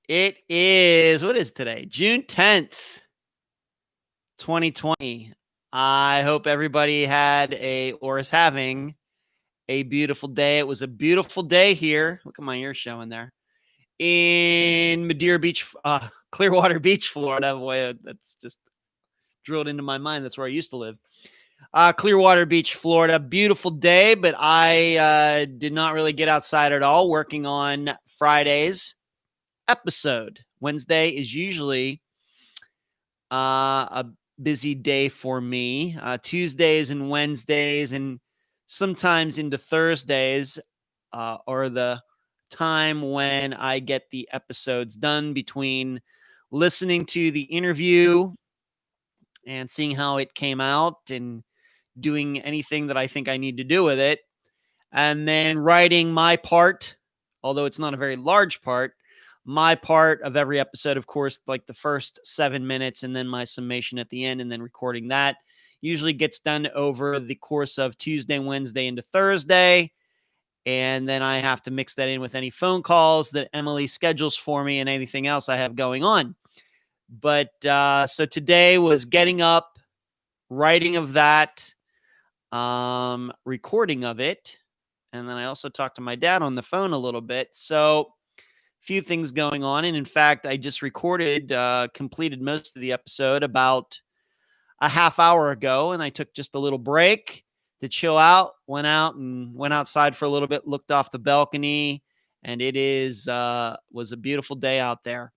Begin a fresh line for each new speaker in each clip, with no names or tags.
It is, what is today? June 10th, 2020. I hope everybody or is having a beautiful day. It was a beautiful day here. Look at my ears showing there. In Madeira Beach, Clearwater Beach, Florida. Boy, that's just drilled into my mind. That's where I used to live. Clearwater Beach, Florida. Beautiful day, but I did not really get outside at all, working on Friday's episode. Wednesday is usually a busy day for me. Tuesdays and Wednesdays and sometimes into Thursdays are the time when I get the episodes done, between listening to the interview and seeing how it came out and doing anything that I think I need to do with it, and then writing my part, although it's not a very large part, my part of every episode, of course, like the first 7 minutes, and then my summation at the end, and then recording that. Usually gets done over the course of Tuesday, Wednesday into Thursday. And then I have to mix that in with any phone calls that Emily schedules for me and anything else I have going on. But so today was getting up, writing of that, recording of it. And then I also talked to my dad on the phone a little bit. So few things going on. And in fact, I just completed most of the episode about a half hour ago. And I took just a little break to chill out, went outside for a little bit, looked off the balcony, and it was a beautiful day out there.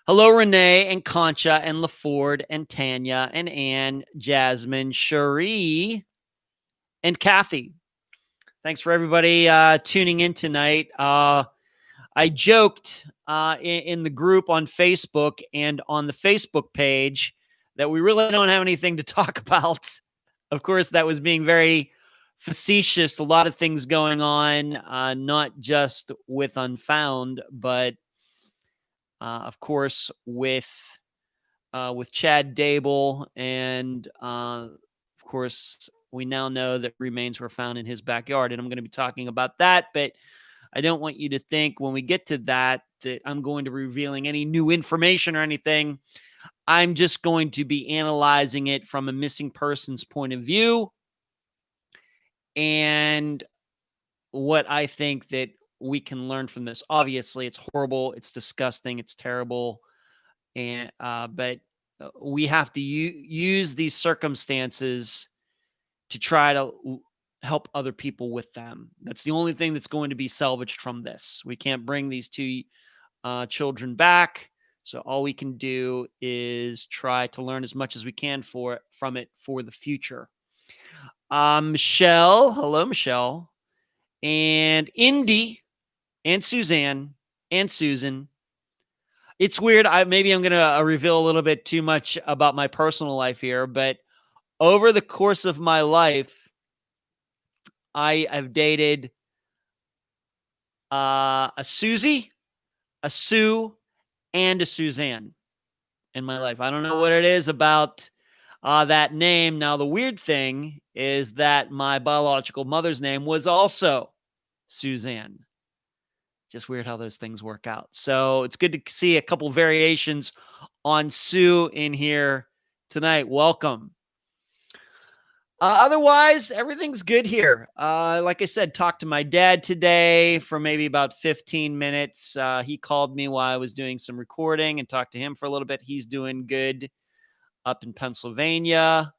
Hello, Renee and Concha and LaFord and Tanya and Ann, Jasmine, Cherie, and Kathy. Thanks for everybody tuning in tonight. I joked in the group on Facebook and on the Facebook page that we really don't have anything to talk about. Of course, that was being very facetious. A lot of things going on, not just with Unfound, but of course with Chad Daybell, and of course we now know that remains were found in his backyard, and I'm going to be talking about that, but I don't want you to think when we get to that I'm going to be revealing any new information or anything. I'm just going to be analyzing it from a missing person's point of view and what I think that we can learn from this. Obviously, it's horrible, it's disgusting, it's terrible, and but we have to use these circumstances to try to help other people with them. That's the only thing that's going to be salvaged from this. We can't bring these two children back. So all we can do is try to learn as much as we can from it for the future. Michelle, hello, Michelle, and Indy, and Suzanne, and Susan. It's weird. Maybe I'm going to reveal a little bit too much about my personal life here, but over the course of my life, I have dated a Susie, a Sue, and a Suzanne in my life. I don't know what it is about that name. Now, the weird thing is that my biological mother's name was also Suzanne. Just weird how those things work out. So it's good to see a couple variations on Sue in here tonight. Welcome. Otherwise, everything's good here. Like I said, talked to my dad today for maybe about 15 minutes. He called me while I was doing some recording and talked to him for a little bit. He's doing good up in Pennsylvania.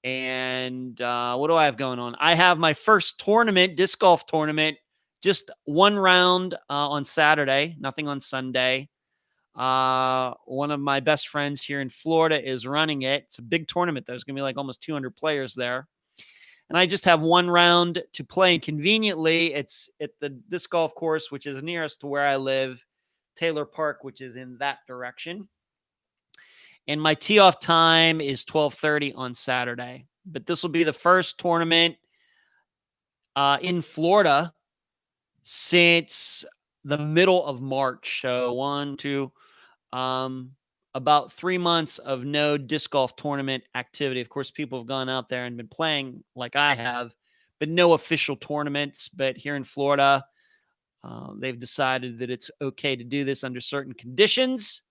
And what do I have going on? I have my first tournament, disc golf tournament, just one round on Saturday, nothing on Sunday. One of my best friends here in Florida is running it. It's a big tournament. There's going to be like almost 200 players there. And I just have one round to play. And conveniently, it's at the disc golf course, which is nearest to where I live, Taylor Park, which is in that direction. And my tee off time is 12:30 on Saturday. But this will be the first tournament in Florida since the middle of March. So about 3 months of no disc golf tournament activity. Of course, people have gone out there and been playing like I have, but no official tournaments. But here in Florida, They've decided that it's okay to do this under certain conditions.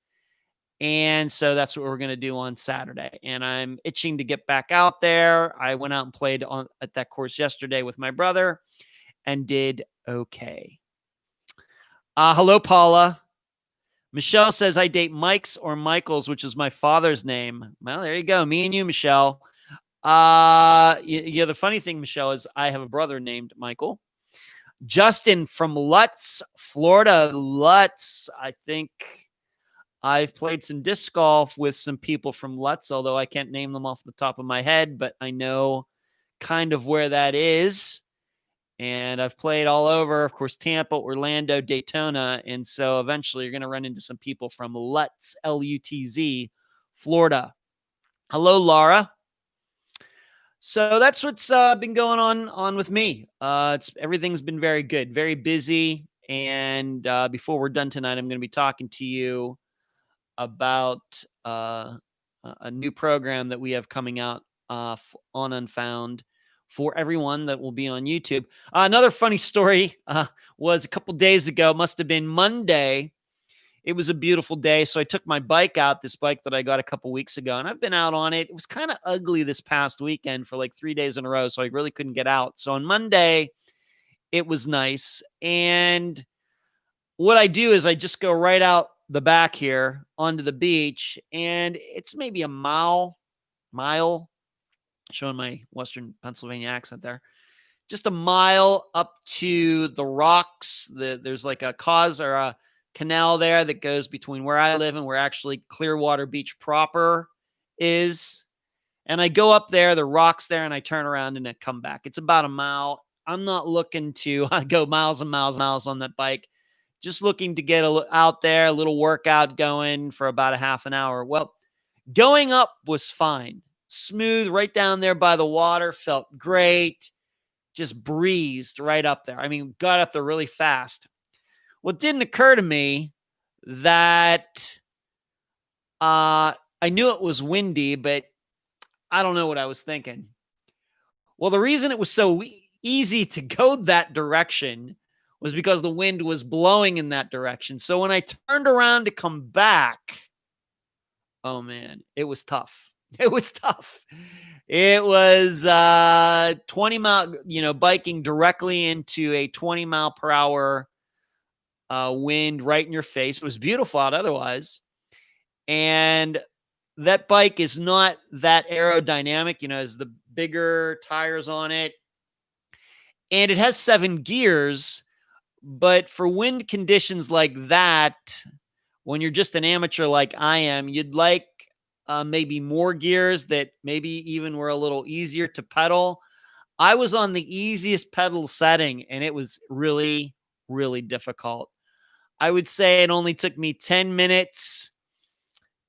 And so that's what we're going to do on Saturday. And I'm itching to get back out there. I went out and played at that course yesterday with my brother and did okay. Hello, Paula. Michelle says, I date Mike's or Michael's, which is my father's name. Well, there you go. Me and you, Michelle. The funny thing, Michelle, is I have a brother named Michael. Justin from Lutz, Florida. Lutz, I think I've played some disc golf with some people from Lutz, although I can't name them off the top of my head, but I know kind of where that is. And I've played all over, of course, Tampa, Orlando, Daytona. And so eventually you're going to run into some people from Lutz, L-U-T-Z, Florida. Hello, Laura. So that's what's been going on with me. Everything's been very good, very busy. And before we're done tonight, I'm going to be talking to you about a new program that we have coming out on Unfound for everyone that will be on YouTube. Another funny story was a couple days ago, must have been Monday. It was a beautiful day. So I took my bike out, this bike that I got a couple weeks ago, and I've been out on it. It was kind of ugly this past weekend for like 3 days in a row. So I really couldn't get out. So on Monday, it was nice. And what I do is I just go right out the back here onto the beach, and it's maybe a mile, showing my Western Pennsylvania accent there, just a mile up to the rocks. There's like a cause or a canal there that goes between where I live and where actually Clearwater Beach proper is. And I go up there, the rocks there, and I turn around and I come back. It's about a mile. I'm not looking to go miles and miles and miles on that bike. Just looking to get out there, a little workout going for about a half an hour. Well, going up was fine. Smooth, right down there by the water, felt great. Just breezed right up there. I mean, got up there really fast. Well, it didn't occur to me that I knew it was windy, but I don't know what I was thinking. Well, the reason it was so easy to go that direction was because the wind was blowing in that direction. So when I turned around to come back, oh man, it was tough. It was tough. It was 20 mile, biking directly into a 20 mile per hour wind right in your face. It was beautiful out otherwise. And that bike is not that aerodynamic, has the bigger tires on it. And it has 7 gears. But for wind conditions like that, when you're just an amateur like I am, you'd like maybe more gears that maybe even were a little easier to pedal. I was on the easiest pedal setting, and it was really, really difficult. I would say it only took me 10 minutes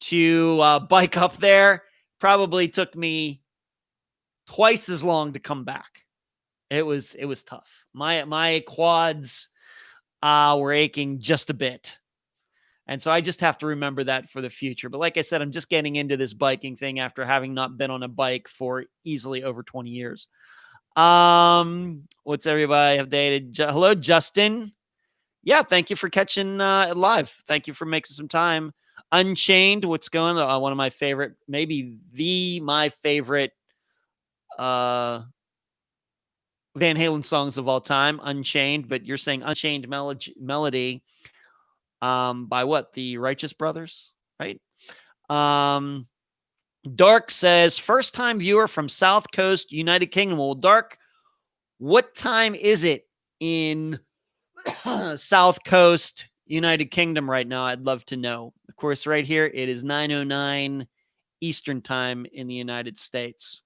to bike up there. Probably took me twice as long to come back. It was tough. My quads were aching just a bit. And so I just have to remember that for the future. But like I said, I'm just getting into this biking thing after having not been on a bike for easily over 20 years. What's everybody have dated? Hello, Justin. Yeah, thank you for catching it live. Thank you for making some time. Unchained, what's going on? One of my favorite, maybe my favorite Van Halen songs of all time, Unchained. But you're saying Unchained Melody. By what? The Righteous Brothers, right? Dark says, first time viewer from South Coast, United Kingdom. Well, Dark, what time is it in South Coast, United Kingdom right now? I'd love to know. Of course, right here, it is 9:09 Eastern time in the United States.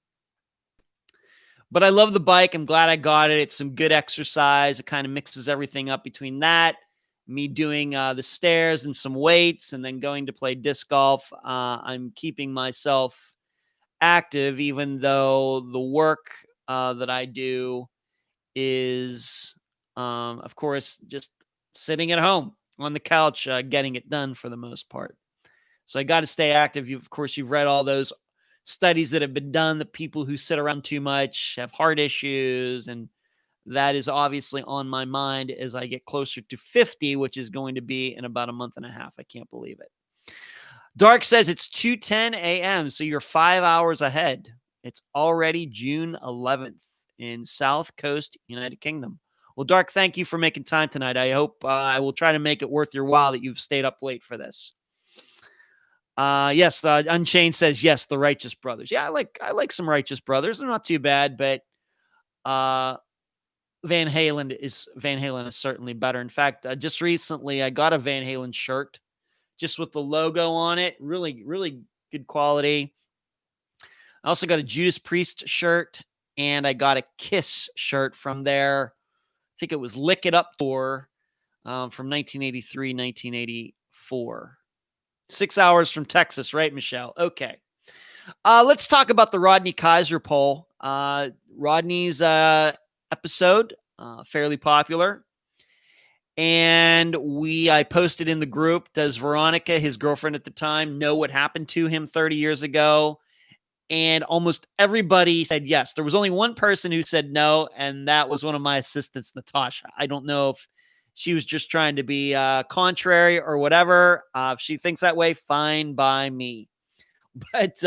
But I love the bike. I'm glad I got it. It's some good exercise. It kind of mixes everything up between that, me doing the stairs and some weights, and then going to play disc golf. I'm keeping myself active, even though the work that I do is, of course, just sitting at home on the couch, getting it done for the most part. So I got to stay active. Of course, you've read all those studies that have been done. The people who sit around too much have heart issues, and that is obviously on my mind as I get closer to 50, which is going to be in about a month and a half. I can't believe it. Dark says it's 2:10 a.m., so you're 5 hours ahead. It's already June 11th in South Coast, United Kingdom. Well, Dark, thank you for making time tonight. I hope I will try to make it worth your while that you've stayed up late for this. Yes, Unchained says yes, the Righteous Brothers. Yeah, I like some Righteous Brothers. They're not too bad, but Van Halen is certainly better. In fact, just recently I got a Van Halen shirt just with the logo on it. Really, really good quality. I also got a Judas Priest shirt, and I got a Kiss shirt from their, I think it was Lick It Up tour from 1983, 1984. 6 hours from Texas, right, Michelle? Okay. Let's talk about the Rodney Kaiser poll. Rodney's episode, fairly popular. And I posted in the group, does Veronica, his girlfriend at the time, know what happened to him 30 years ago? And almost everybody said yes. There was only one person who said no, and that was one of my assistants, Natasha. I don't know if she was just trying to be contrary or whatever. If she thinks that way, fine by me. But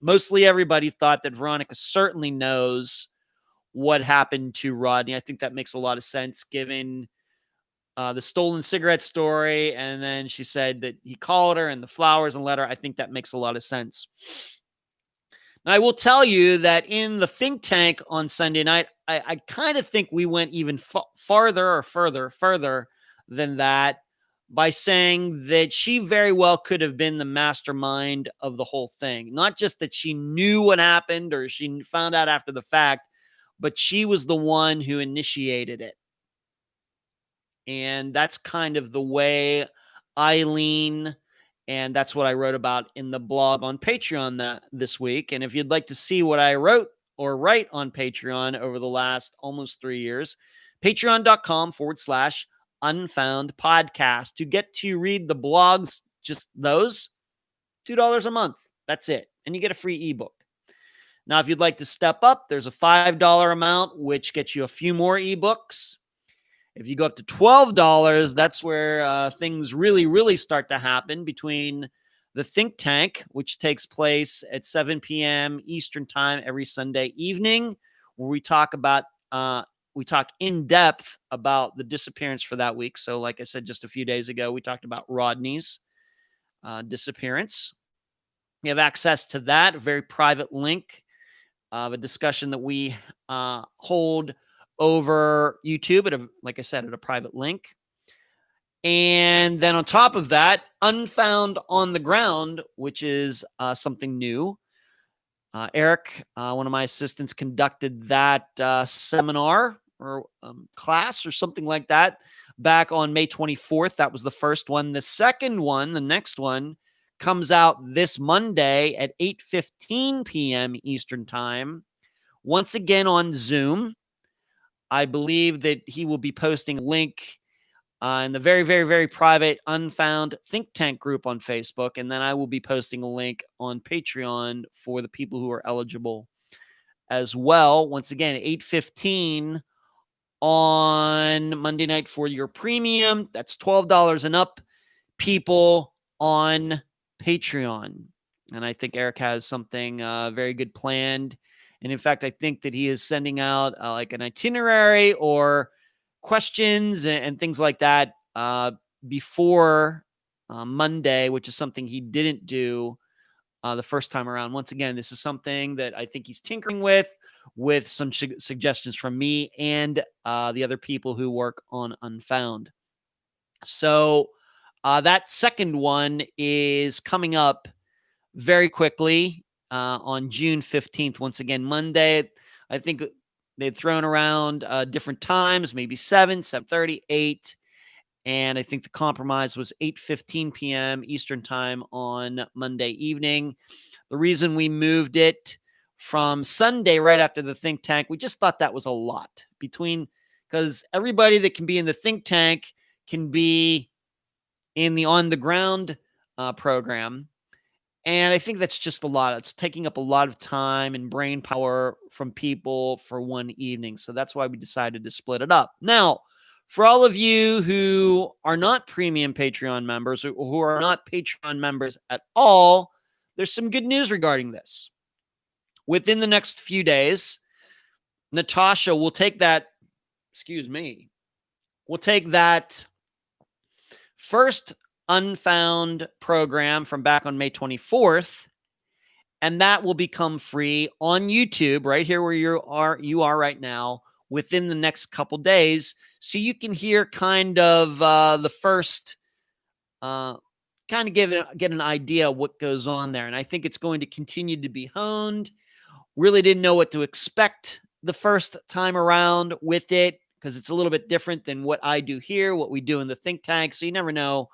mostly everybody thought that Veronica certainly knows what happened to Rodney. I think that makes a lot of sense given the stolen cigarette story. And then she said that he called her and the flowers and letter. I think that makes a lot of sense. Now, I will tell you that in the think tank on Sunday night, I kind of think we went even further than that by saying that she very well could have been the mastermind of the whole thing. Not just that she knew what happened or she found out after the fact, but she was the one who initiated it. And that's kind of the way I lean. And that's what I wrote about in the blog on Patreon this week. And if you'd like to see what I wrote or write on Patreon over the last almost 3 years, patreon.com/Unfound Podcast. To get to read the blogs, just those, $2 a month. That's it. And you get a free ebook. Now, if you'd like to step up, there's a $5 amount, which gets you a few more ebooks. If you go up to $12, that's where things really, really start to happen between the Think Tank, which takes place at 7 p.m. Eastern Time every Sunday evening, where we talk in depth about the disappearance for that week. So like I said, just a few days ago, we talked about Rodney's disappearance. You have access to that, a very private link of a discussion that we hold over YouTube like I said, at a private link. And then on top of that, Unfound on the Ground, which is something new. Eric, one of my assistants, conducted that seminar or class or something like that back on May 24th. That was the first one. The second one, the next one, comes out this Monday at 8:15 p.m. Eastern Time. Once again on Zoom. I believe that he will be posting a link in the very, very, very private Unfound Think Tank group on Facebook. And then I will be posting a link on Patreon for the people who are eligible as well. Once again, 8:15 on Monday night for your premium. That's $12 and up people on Patreon. And I think Eric has something very good planned. And in fact, I think that he is sending out like an itinerary or questions and things like that before Monday, which is something he didn't do the first time around. Once again, this is something that I think he's tinkering with some suggestions from me and the other people who work on Unfound. So that second one is coming up very quickly. On June 15th, once again, Monday. I think they'd thrown around different times, maybe 7, 7:30, 8. And I think the compromise was 8:15 p.m. Eastern Time on Monday evening. The reason we moved it from Sunday right after the Think Tank, we just thought that was a lot because everybody that can be in the Think Tank can be in the On the Ground program. And I think that's just a lot. It's taking up a lot of time and brain power from people for one evening. So that's why we decided to split it up. Now, for all of you who are not premium Patreon members or who are not Patreon members at all, there's some good news regarding this. Within the next few days, Natasha will take that, we'll take that first Unfound program from back on May 24th, and that will become free on YouTube right here where you are right now within the next couple days, so you can hear kind of the first kind of get an idea of what goes on there. And I think it's going to continue to be honed. Really didn't know what to expect the first time around with it, because it's a little bit different than what I do here, what we do in the think tank. So you never know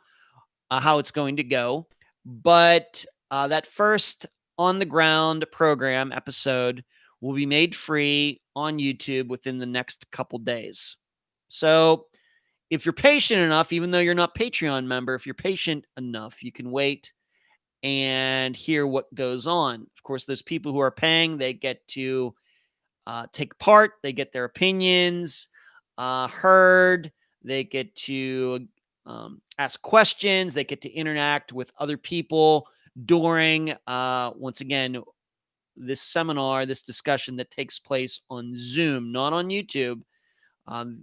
how it's going to go. But that first on the ground program episode will be made free on YouTube within the next couple days. So if you're patient enough, even though you're not Patreon member, if you're patient enough, you can wait and hear what goes on. Of course, those people who are paying, they get to take part. They get their opinions heard. They get to ask questions. They get to interact with other people during, once again, this seminar, this discussion that takes place on Zoom, not on YouTube.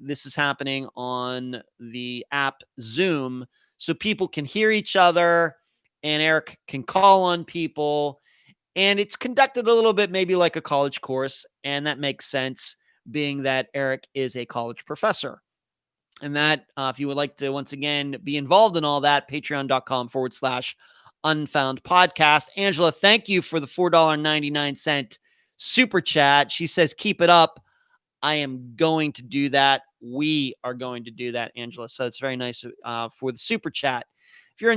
This is happening on the app Zoom, so people can hear each other and Eric can call on people. And it's conducted a little bit maybe like a college course, and that makes sense being that Eric is a college professor. And that, if you would like to, once again, be involved in all that, patreon.com/Unfound Podcast. Angela, thank you for the $4.99 super chat. She says, keep it up. I am going to do that. We are going to do that, Angela. So it's very nice for the super chat. If you're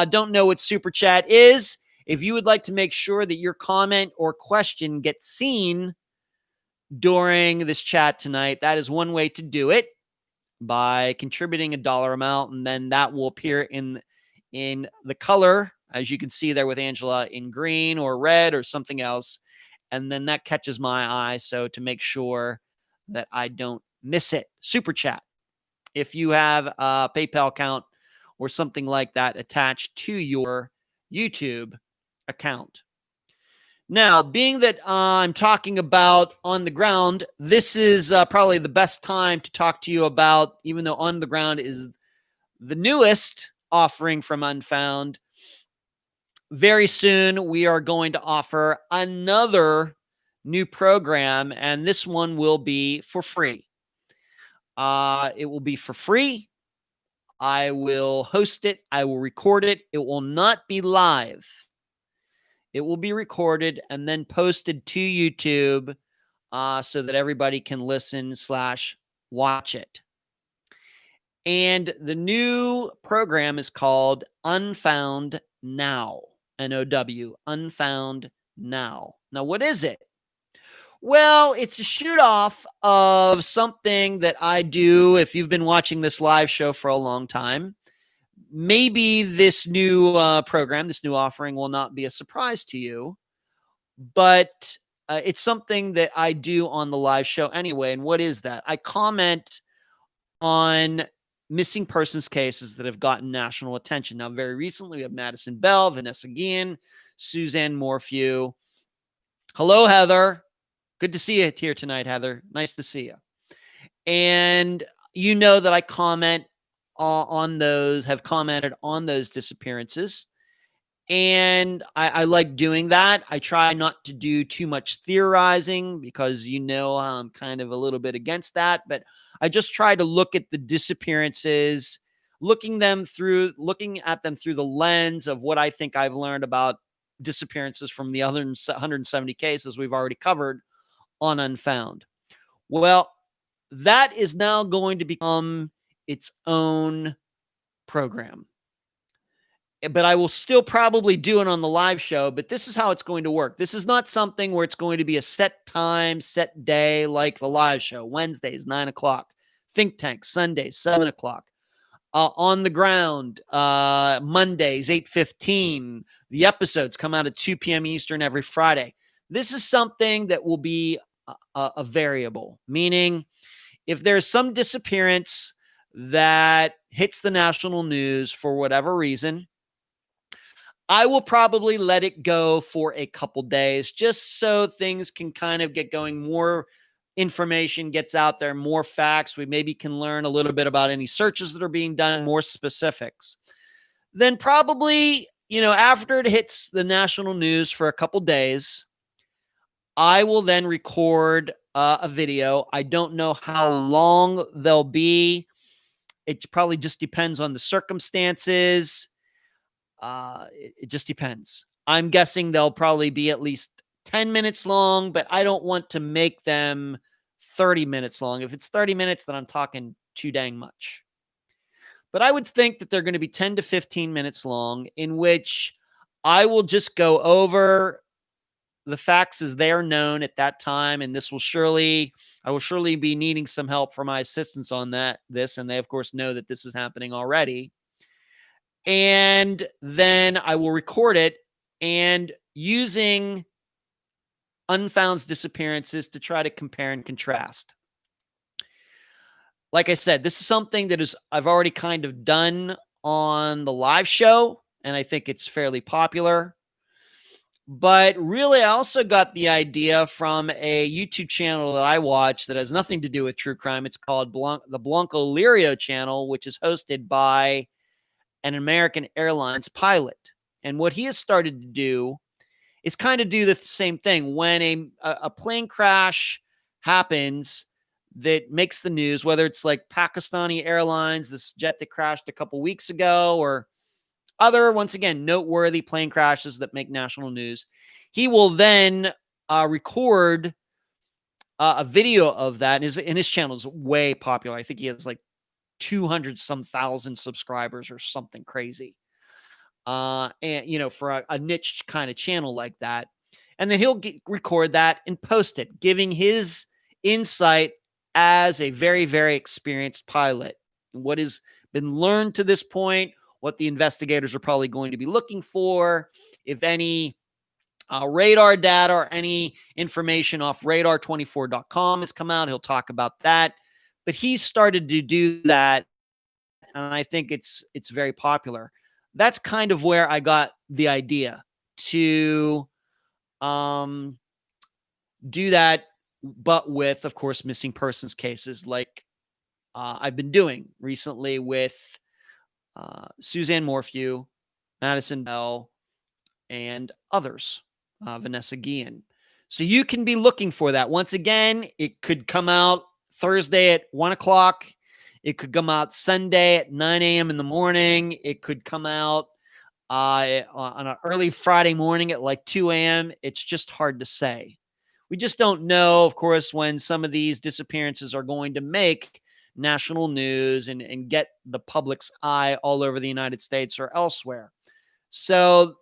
don't know what super chat is, if you would like to make sure that your comment or question gets seen during this chat tonight, that is one way to do it, by contributing a dollar amount, and then that will appear in the color, as you can see there with Angela, in green or red or something else, and then that catches my eye, so to make sure that I don't miss it. Super chat. If you have a PayPal account or something like that attached to your YouTube account. Now, being that I'm talking about On the Ground, this is probably the best time to talk to you about, even though On the Ground is the newest offering from Unfound, very soon we are going to offer another new program, and this one will be for free. It will be for free. I will host it. I will record it. It will not be live. It will be recorded and then posted to YouTube so that everybody can listen/watch it. And the new program is called Unfound Now. N-O-W. Unfound Now. Now, what is it? Well, it's a shoot off of something that I do. If you've been watching this live show for a long time, maybe this new program, this new offering will not be a surprise to you, but it's something that I do on the live show anyway. And what is that? I comment on missing persons cases that have gotten national attention. Now, very recently, we have Madison Bell, Vanessa Guillen, Suzanne Morphew. Hello, Heather. Good to see you here tonight, Heather. Nice to see you. And you know that I comment on those, have commented on those disappearances. And I like doing that. I try not to do too much theorizing because, I'm kind of a little bit against that. But I just try to look at the disappearances, looking at them through the lens of what I think I've learned about disappearances from the other 170 cases we've already covered on Unfound. Well, that is now going to become its own program. But I will still probably do it on the live show, but this is how it's going to work. This is not something where it's going to be a set time, set day like the live show. Wednesdays, 9 o'clock. Think Tank, Sundays, 7 o'clock. On the ground, Mondays, 8:15. The episodes come out at 2 p.m. Eastern every Friday. This is something that will be a variable, meaning if there's some disappearance that hits the national news for whatever reason, I will probably let it go for a couple days just so things can kind of get going. More information gets out there, more facts. We maybe can learn a little bit about any searches that are being done, more specifics. Then probably, after it hits the national news for a couple days, I will then record a video. I don't know how long they'll be. It probably just depends on the circumstances. It just depends. I'm guessing they'll probably be at least 10 minutes long, but I don't want to make them 30 minutes long. If it's 30 minutes, then I'm talking too dang much. But I would think that they're going to be 10 to 15 minutes long, in which I will just go over the facts as they are known at that time. And I will surely be needing some help for my assistants on this. And they, of course, know that this is happening already. And then I will record it and using Unfound's disappearances to try to compare and contrast. Like I said, this is something that I've already kind of done on the live show, and I think it's fairly popular. But really, I also got the idea from a YouTube channel that I watch that has nothing to do with true crime. It's called the Blanco Lirio channel, which is hosted by an American Airlines pilot. And what he has started to do is kind of do the same thing. When a plane crash happens that makes the news, whether it's like Pakistani Airlines, this jet that crashed a couple weeks ago, or other, once again, noteworthy plane crashes that make national news, he will then record a video of that. And his channel is way popular. I think he has like 200 some thousand subscribers or something crazy. And for a niche kind of channel like that. And then he'll record that and post it, giving his insight as a very, very experienced pilot. What has been learned to this point, what the investigators are probably going to be looking for, if any radar data or any information off radar24.com has come out, he'll talk about that. But he's started to do that, and I think it's very popular. That's kind of where I got the idea to do that, but with, of course, missing persons cases like I've been doing recently with Suzanne Morphew, Madison Bell, and others, Vanessa Guillen. So you can be looking for that. Once again, it could come out Thursday at 1 o'clock. It could come out Sunday at 9 a.m. in the morning. It could come out on an early Friday morning at like 2 a.m. It's just hard to say. We just don't know, of course, when some of these disappearances are going to make national news and get the public's eye all over the United States or elsewhere. So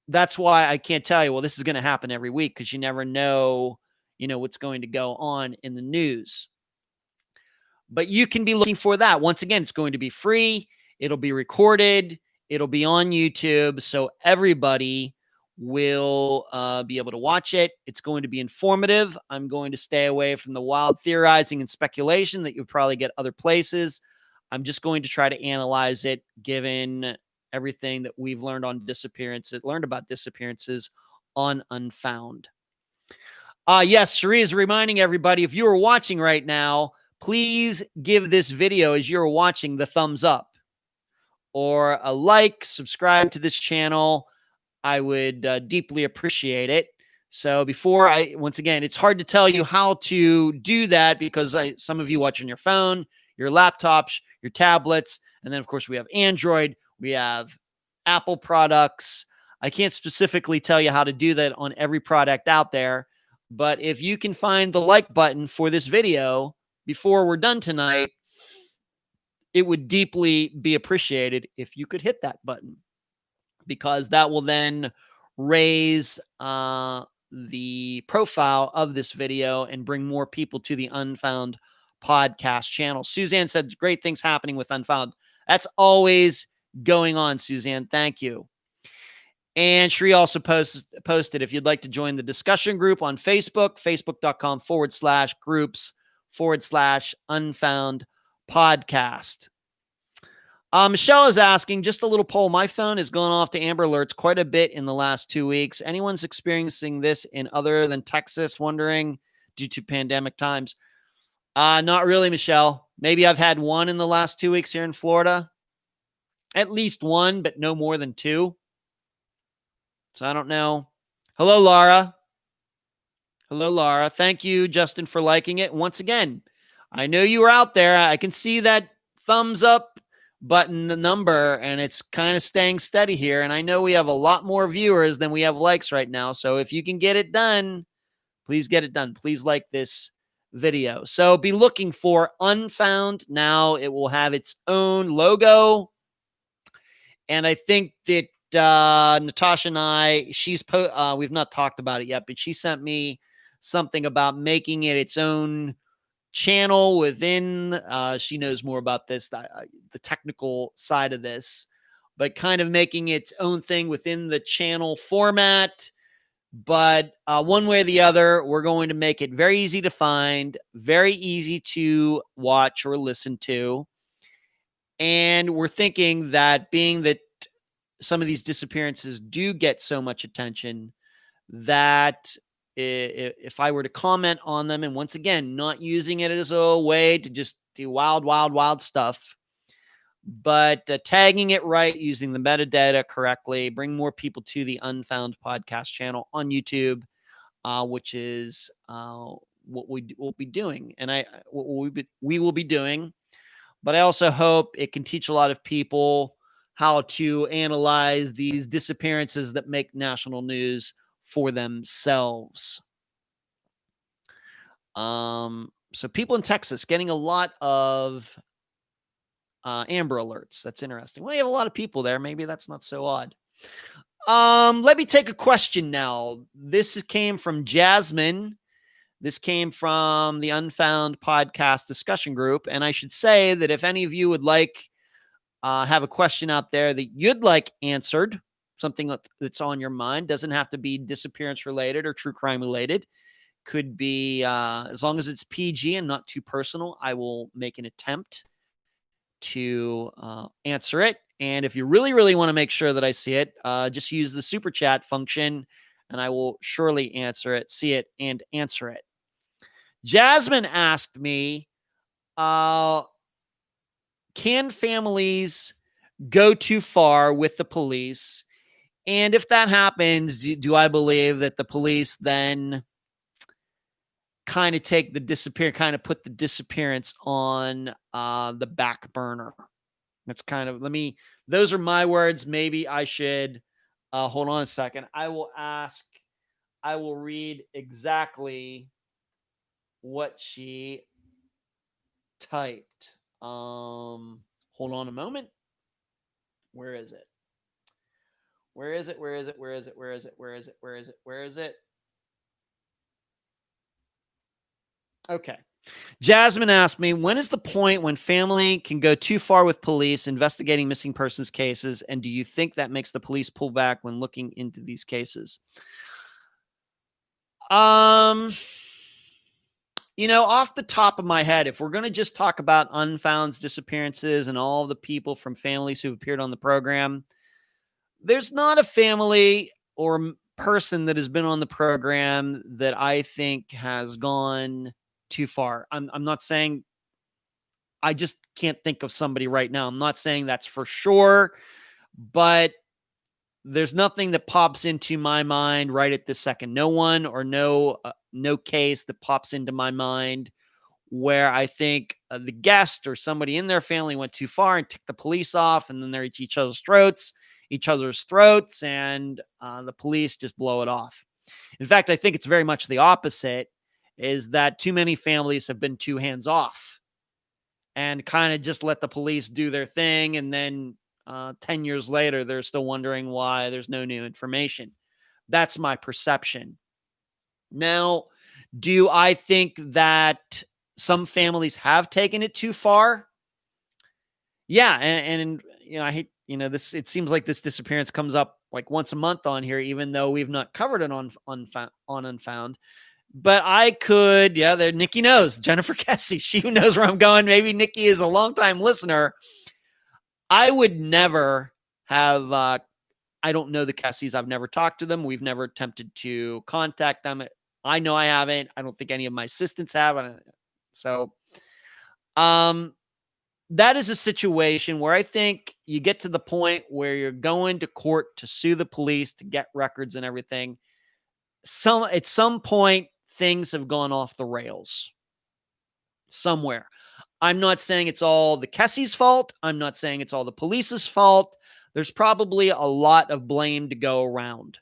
that's why I can't tell you, well, this is going to happen every week, because you never know, what's going to go on in the news. But you can be looking for that. Once again, it's going to be free. It'll be recorded. It'll be on YouTube. So everybody will be able to watch it. It's going to be informative. I'm going to stay away from the wild theorizing and speculation that you'll probably get other places. I'm just going to try to analyze it, given everything that we've learned about disappearances on Unfound. Yes, Cherie is reminding everybody, if you are watching right now, please give this video, as you're watching, the thumbs up or a like, subscribe to this channel. I would deeply appreciate it. So once again, it's hard to tell you how to do that, because some of you watch on your phone, your laptops, your tablets, and then of course we have Android, we have Apple products. I can't specifically tell you how to do that on every product out there, but if you can find the like button for this video before we're done tonight, it would deeply be appreciated if you could hit that button, because that will then raise the profile of this video and bring more people to the Unfound Podcast channel. Suzanne said great things happening with Unfound. That's always going on, Suzanne. Thank you. And Shree also posted, if you'd like to join the discussion group on Facebook, facebook.com/groups/Unfound Podcast. Michelle is asking, just a little poll. My phone has gone off to Amber Alerts quite a bit in the last 2 weeks. Anyone's experiencing this in other than Texas, wondering due to pandemic times? Not really, Michelle. Maybe I've had one in the last 2 weeks here in Florida. At least one, but no more than two. So I don't know. Hello, Laura. Hello, Laura. Thank you, Justin, for liking it. Once again, I know you were out there. I can see that thumbs up button, the number, and it's kind of staying steady here. And I know we have a lot more viewers than we have likes right now. So if you can get it done, please get it done. Please like this video. So be looking for Unfound now. It will have its own logo. And I think that Natasha and I, we've not talked about it yet, but she sent me something about making it its own channel within, she knows more about this, the technical side of this, but kind of making its own thing within the channel format. But one way or the other, we're going to make it very easy to find, very easy to watch or listen to. And we're thinking that being that some of these disappearances do get so much attention, that if I were to comment on them, and once again, not using it as a way to just do wild stuff, but tagging it right, using the metadata correctly, bring more people to the Unfound Podcast Channel on YouTube, which is what we will be doing, and we will be doing. But I also hope it can teach a lot of people how to analyze these disappearances that make national news for themselves. So people in Texas getting a lot of Amber Alerts. That's interesting. Well, you have a lot of people there. Maybe that's not so odd. Let me take a question now. This came from Jasmine. This came from the Unfound Podcast discussion group. And I should say that if any of you would like, have a question out there that you'd like answered, something that's on your mind, doesn't have to be disappearance related or true crime related. Could be, as long as it's PG and not too personal, I will make an attempt to answer it. And if you really want to make sure that I see it, just use the super chat function and I will surely answer it, see it, and answer it. Jasmine asked me, can families go too far with the police? And if that happens, do I believe that the police then kind of put the disappearance on the back burner? That's kind of, those are my words. Maybe I should, hold on a second. I will read exactly what she typed. Hold on a moment. Where is it? Okay. Jasmine asked me, when is the point when family can go too far with police investigating missing persons cases? And do you think that makes the police pull back when looking into these cases? Off the top of my head, if we're going to just talk about Unfound's disappearances and all the people from families who've appeared on the program, there's not a family or person that has been on the program that I think has gone too far. I'm not saying, I just can't think of somebody right now. I'm not saying that's for sure, but there's nothing that pops into my mind right at this second. No one or no case that pops into my mind where I think the guest or somebody in their family went too far and ticked the police off, and then they're at each other's throats, and the police just blow it off. In fact, I think it's very much the opposite, is that too many families have been too hands off and kind of just let the police do their thing. And then 10 years later, they're still wondering why there's no new information. That's my perception. Now, do I think that some families have taken it too far? Yeah, and I hate, this. It seems like this disappearance comes up like once a month on here, even though we've not covered it on Unfound. But I could, yeah, there. Nikki knows, Jennifer Kessie. She knows where I'm going. Maybe Nikki is a longtime listener. I would never have. I don't know the Kessies. I've never talked to them. We've never attempted to contact them. I know I haven't. I don't think any of my assistants have. So, that is a situation where I think you get to the point where you're going to court to sue the police to get records and everything. At some point, things have gone off the rails somewhere. I'm not saying it's all the Kessie's fault. I'm not saying it's all the police's fault. There's probably a lot of blame to go around.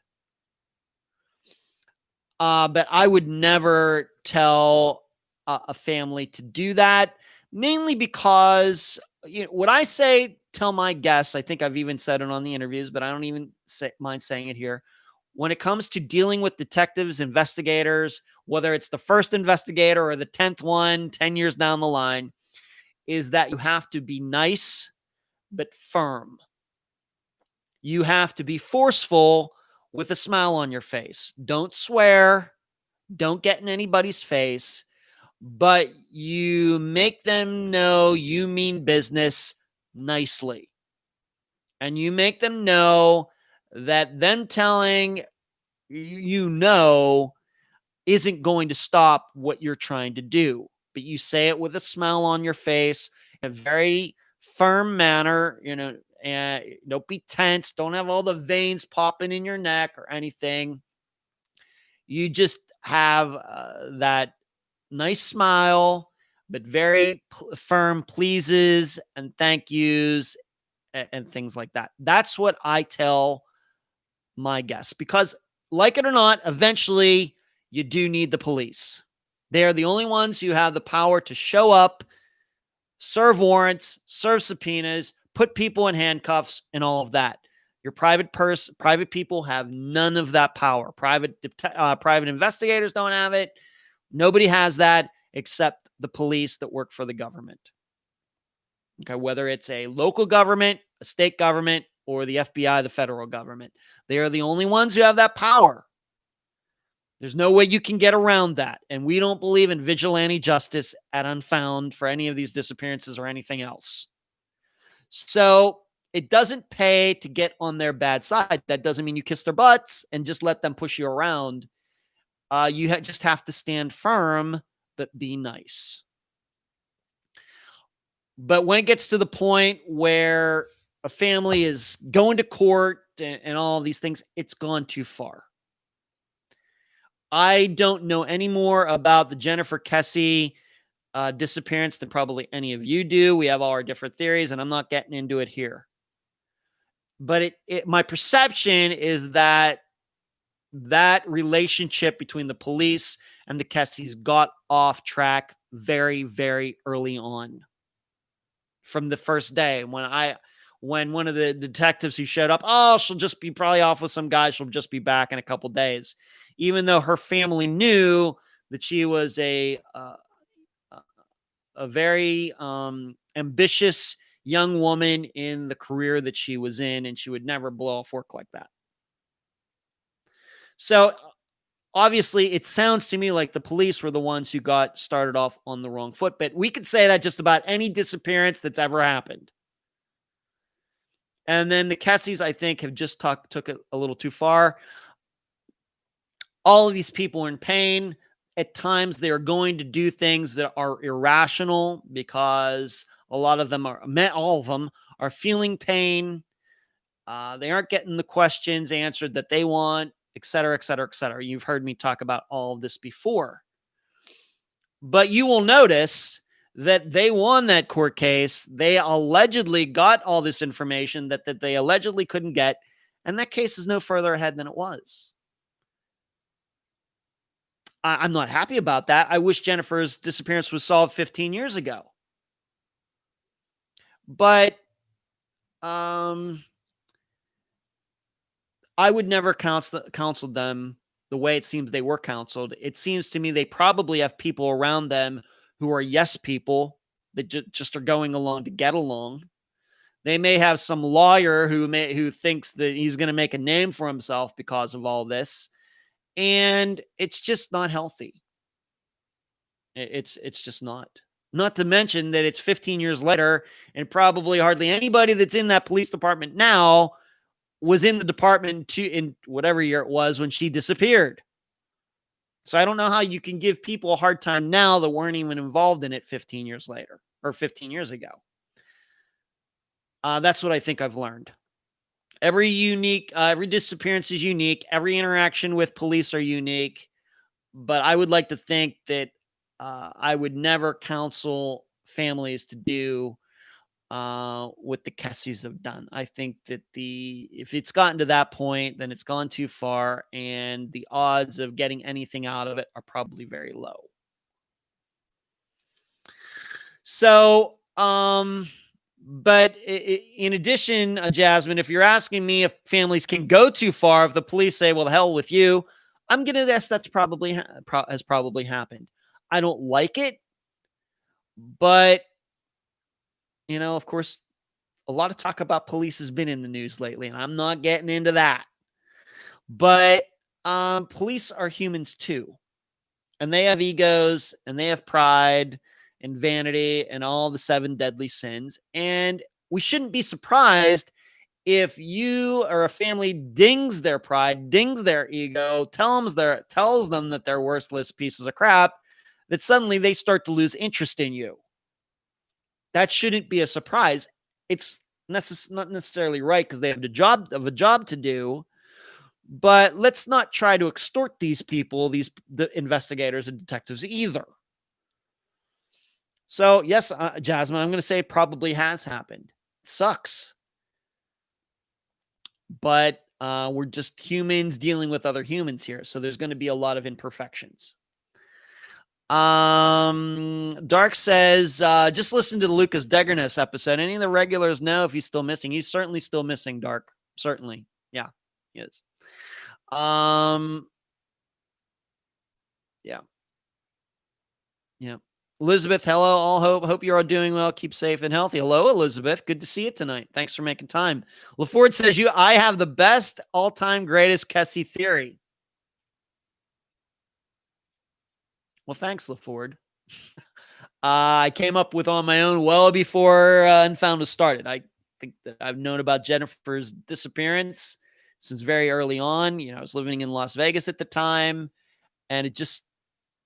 But I would never tell a family to do that, mainly because what I say, tell my guests, I think I've even said it on the interviews, but I don't even mind saying it here. When it comes to dealing with detectives, investigators, whether it's the first investigator or the 10th one, 10 years down the line, is that you have to be nice, but firm. You have to be forceful with a smile on your face. Don't swear. Don't get in anybody's face, but you make them know you mean business nicely. And you make them know that them telling isn't going to stop what you're trying to do. But you say it with a smile on your face, in a very firm manner, and don't be tense. Don't have all the veins popping in your neck or anything. You just have that nice smile, but very firm pleases and thank yous and things like that. That's what I tell my guests, because like it or not, eventually you do need the police. They are the only ones who have the power to show up, serve warrants, serve subpoenas, put people in handcuffs, and all of that. Your private people have none of that power. Private investigators don't have it. Nobody has that except the police that work for the government. Okay, whether it's a local government, a state government, or the FBI, the federal government. They are the only ones who have that power. There's no way you can get around that. And we don't believe in vigilante justice at Unfound for any of these disappearances or anything else. So it doesn't pay to get on their bad side. That doesn't mean you kiss their butts and just let them push you around. You just have to stand firm, but be nice. But when it gets to the point where a family is going to court and all of these things, it's gone too far. I don't know any more about the Jennifer Kessie disappearance than probably any of you do. We have all our different theories, and I'm not getting into it here. But my perception is that relationship between the police and the Kessies got off track very, very early on. From the first day, when one of the detectives who showed up, she'll just be probably off with some guy. She'll just be back in a couple days, even though her family knew that she was a very ambitious young woman in the career that she was in, and she would never blow a fork like that. So obviously, it sounds to me like the police were the ones who got started off on the wrong foot, but we could say that just about any disappearance that's ever happened. And then the Kessies, I think, have just took it a little too far. All of these people are in pain. At times, they are going to do things that are irrational because all of them are feeling pain. They aren't getting the questions answered that they want, et cetera, et cetera, et cetera. You've heard me talk about all of this before. But you will notice that they won that court case. They allegedly got all this information that they allegedly couldn't get, and that case is no further ahead than it was. I'm not happy about that. I wish Jennifer's disappearance was solved 15 years ago. But I would never counsel them the way it seems they were counseled. It seems to me they probably have people around them who are yes people that just are going along to get along. They may have some lawyer who thinks that he's going to make a name for himself because of all this. And it's just not healthy. It's just not. Not to mention that it's 15 years later, and probably hardly anybody that's in that police department now was in the department in whatever year it was when she disappeared. So I don't know how you can give people a hard time now that weren't even involved in it 15 years later or 15 years ago. That's what I think I've learned. Every disappearance is unique. Every interaction with police are unique. But I would like to think that I would never counsel families to do what the Kessies have done. I think that if it's gotten to that point, then it's gone too far, and the odds of getting anything out of it are probably very low. So, but in addition, Jasmine, if you're asking me if families can go too far, if the police say, well, the hell with you, I'm going to guess that's probably has probably happened. I don't like it, but, of course, a lot of talk about police has been in the news lately, and I'm not getting into that. But police are humans too, and they have egos, and they have pride and vanity and all the 7 deadly sins. And we shouldn't be surprised if you or a family dings their pride, dings their ego, tells them that they're worthless pieces of crap, that suddenly they start to lose interest in you. That shouldn't be a surprise. It's not necessarily right because they have a job to do, but let's not try to extort these people, the investigators and detectives either. So yes, Jasmine, I'm going to say it probably has happened. It sucks. But we're just humans dealing with other humans here. So there's going to be a lot of imperfections. Dark says, just listen to the Lucas Deggerness episode. Any of the regulars know if he's still missing? He's certainly still missing, Dark. Certainly. Yeah, he is. Yeah. Elizabeth, hello. All hope you're all doing well. Keep safe and healthy. Hello, Elizabeth. Good to see you tonight. Thanks for making time. LaFord says, I have the best all-time greatest Kessie theory. Well, thanks, LaFord. I came up with on my own well before Unfound was started. I think that I've known about Jennifer's disappearance since very early on. I was living in Las Vegas at the time, and it just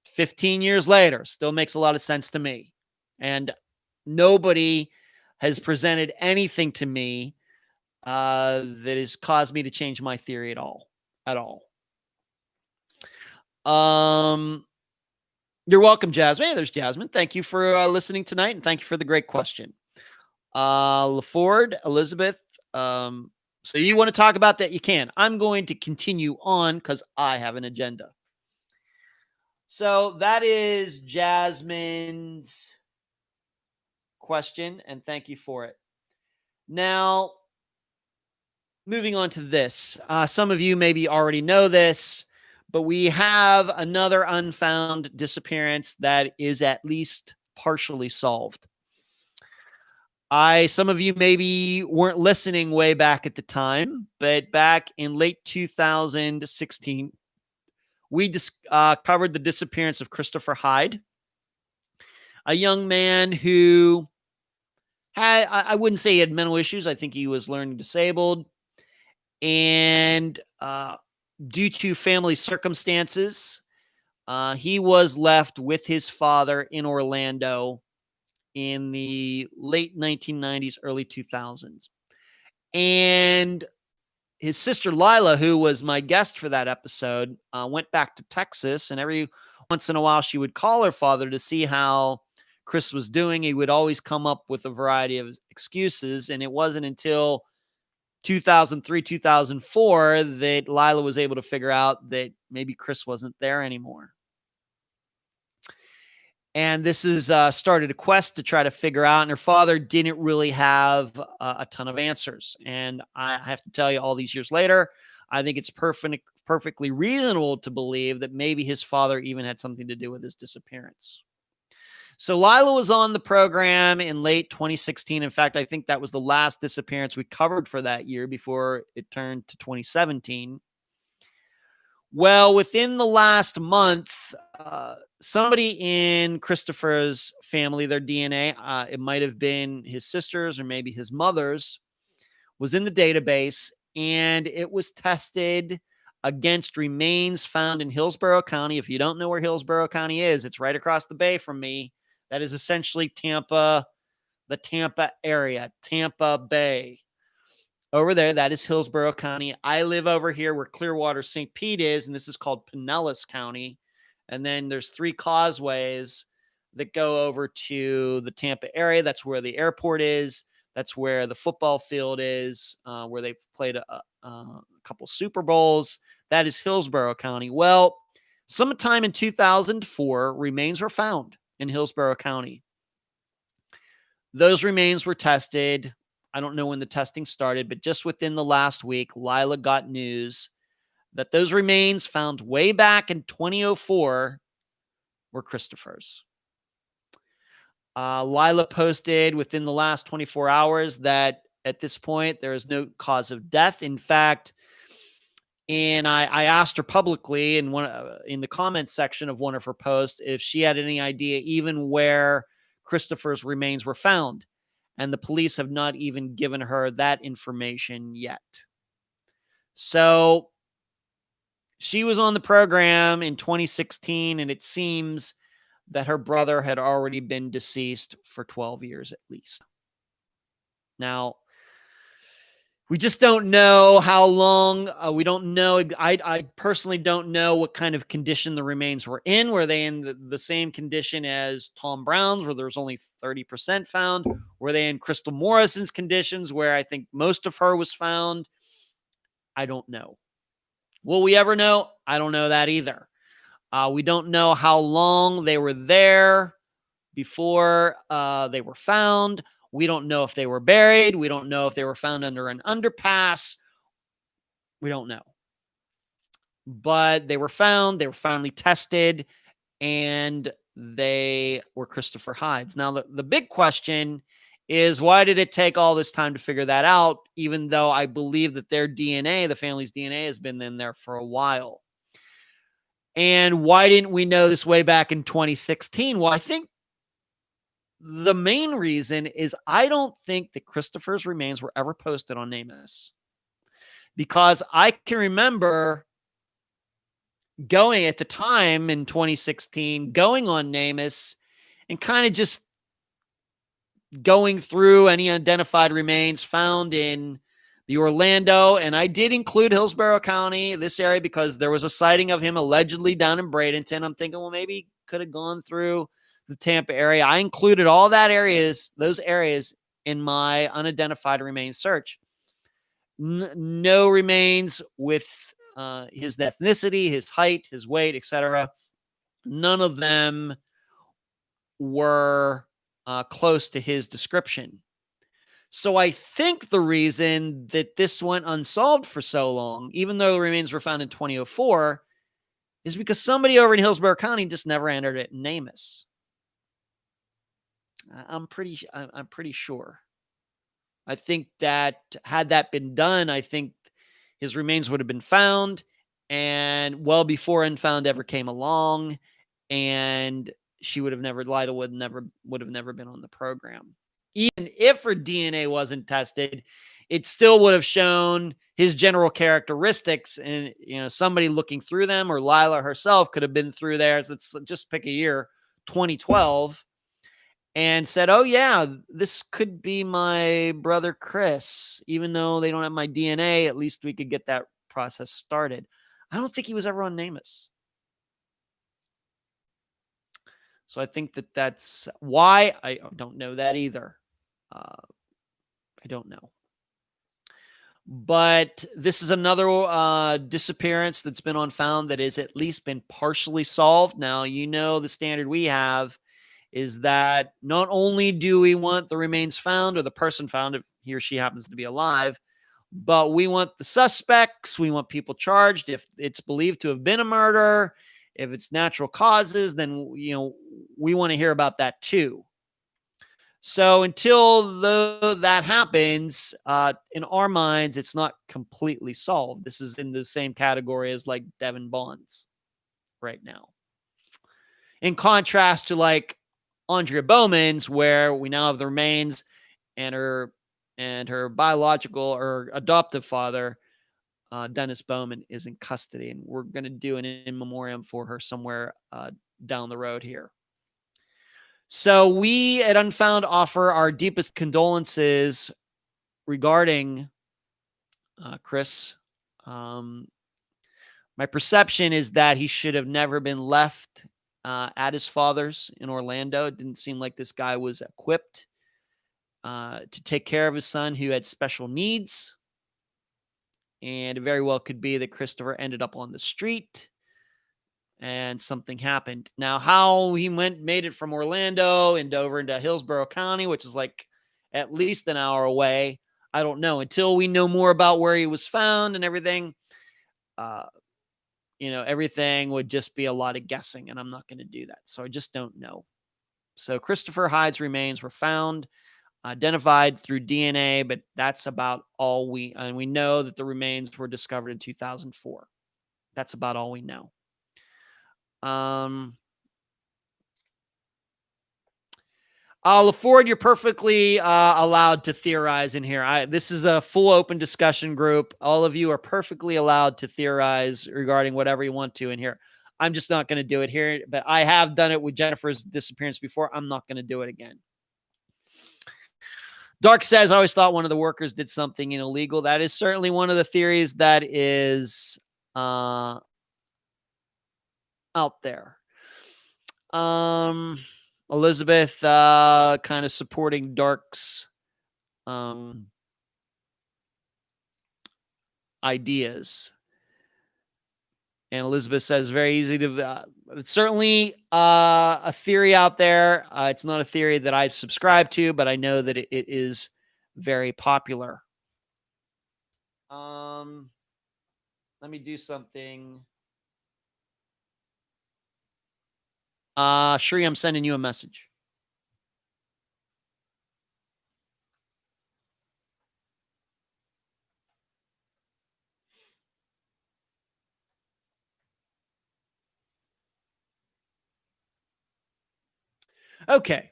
15 years later still makes a lot of sense to me. And nobody has presented anything to me that has caused me to change my theory at all. You're welcome, Jasmine. Hey, there's Jasmine. Thank you for listening tonight, and thank you for the great question. LaFord, Elizabeth, so you want to talk about that? You can. I'm going to continue on because I have an agenda. So that is Jasmine's question, and thank you for it. Now, moving on to this. Some of you maybe already know this, but we have another unfound disappearance that is at least partially solved. Some of you maybe weren't listening way back at the time, but back in late 2016, we covered the disappearance of Christopher Hyde, a young man who had, I wouldn't say he had mental issues. I think he was learning disabled. And due to family circumstances, he was left with his father in Orlando in the late 1990s, early 2000s. And his sister Lila, who was my guest for that episode, went back to Texas, and every once in a while she would call her father to see how Chris was doing. He would always come up with a variety of excuses, and it wasn't until 2003, 2004 that Lila was able to figure out that maybe Chris wasn't there anymore. And this has started a quest to try to figure out, and her father didn't really have a ton of answers. And I have to tell you, all these years later, I think it's perfectly reasonable to believe that maybe his father even had something to do with his disappearance. So Lila was on the program in late 2016. In fact, I think that was the last disappearance we covered for that year before it turned to 2017. Well, within the last month, somebody in Christopher's family, their DNA, it might have been his sister's or maybe his mother's, was in the database, and it was tested against remains found in Hillsborough County. If you don't know where Hillsborough County is, it's right across the bay from me. That is essentially Tampa, the Tampa area, Tampa Bay. Over there, that is Hillsborough County. I live over here where Clearwater St. Pete is, and this is called Pinellas County. And then there's 3 causeways that go over to the Tampa area. That's where the airport is. That's where the football field is, where they've played a couple Super Bowls. That is Hillsborough County. Well, sometime in 2004, remains were found in Hillsborough County. Those remains were tested. I don't know when the testing started, but just within the last week, Lila got news that those remains found way back in 2004 were Christopher's. Lila posted within the last 24 hours that at this point, there is no cause of death. In fact, and I asked her publicly in the comments section of one of her posts if she had any idea even where Christopher's remains were found. And the police have not even given her that information yet. So she was on the program in 2016, and it seems that her brother had already been deceased for 12 years at least. Now, we just don't know how long. We don't know. I personally don't know what kind of condition the remains were in. Were they in the same condition as Tom Brown's, where there was only 30% found? Were they in Crystal Morrison's conditions, where I think most of her was found? I don't know. Will we ever know? I don't know that either. We don't know how long they were there before they were found. We don't know if they were buried. We don't know if they were found under an underpass. We don't know. But they were found. They were finally tested, and they were Christopher Hyde's. Now, the big question is, why did it take all this time to figure that out, even though I believe that their DNA, the family's DNA, has been in there for a while? And why didn't we know this way back in 2016? Well, I think the main reason is I don't think that Christopher's remains were ever posted on NamUs, because I can remember going at the time in 2016, going on NamUs and kind of just going through any unidentified remains found in the Orlando, and I did include Hillsborough County, this area, because there was a sighting of him allegedly down in Bradenton. I'm thinking, well, maybe he could have gone through the Tampa area. I included all those areas in my unidentified remains search. No remains with his ethnicity, his height, his weight, etc. None of them were close to his description. So I think the reason that this went unsolved for so long, even though the remains were found in 2004, is because somebody over in Hillsborough County just never entered it in NamUs. I'm pretty sure. I think that had that been done, I think his remains would have been found, and well before Unfound ever came along, and Lida would have never been on the program. Even if her DNA wasn't tested, it still would have shown his general characteristics, and somebody looking through them, or Lila herself could have been through there. Let's just pick a year, 2012, and said, oh yeah, this could be my brother Chris. Even though they don't have my DNA, at least we could get that process started. I don't think he was ever on NamUs. So I think that's why. I don't know that either. I don't know. But this is another disappearance that's been unfound that has at least been partially solved. Now, the standard we have is that not only do we want the remains found, or the person found if he or she happens to be alive, but we want the suspects. We want people charged if it's believed to have been a murder. If it's natural causes, then, we want to hear about that too. So until that happens, in our minds, it's not completely solved. This is in the same category as like Devin Bonds right now. In contrast to like Andrea Bowman's, where we now have the remains and her biological or adoptive father, Dennis Bowman, is in custody, and we're going to do an in memoriam for her somewhere down the road here. So we at Unfound offer our deepest condolences regarding Chris. My perception is that he should have never been left at his father's in Orlando. It didn't seem like this guy was equipped to take care of his son who had special needs. And it very well could be that Christopher ended up on the street and something happened. Now, how he made it from Orlando and over into Hillsborough County, which is like at least an hour away, I don't know. Until we know more about where he was found and everything, everything would just be a lot of guessing, and I'm not going to do that. So I just don't know. So Christopher Hyde's remains were found, identified through DNA, but that's about all and we know that the remains were discovered in 2004. That's about all we know. LaFord, you're perfectly allowed to theorize in here. This is a full open discussion group. All of you are perfectly allowed to theorize regarding whatever you want to in here. I'm just not going to do it here, but I have done it with Jennifer's disappearance before. I'm not going to do it again. Dark says, I always thought one of the workers did something illegal. That is certainly one of the theories that is out there. Elizabeth kind of supporting Dark's ideas. And Elizabeth says, very easy to, it's certainly a theory out there. It's not a theory that I've subscribed to, but I know that it is very popular. Let me do something. Shri, I'm sending you a message. Okay.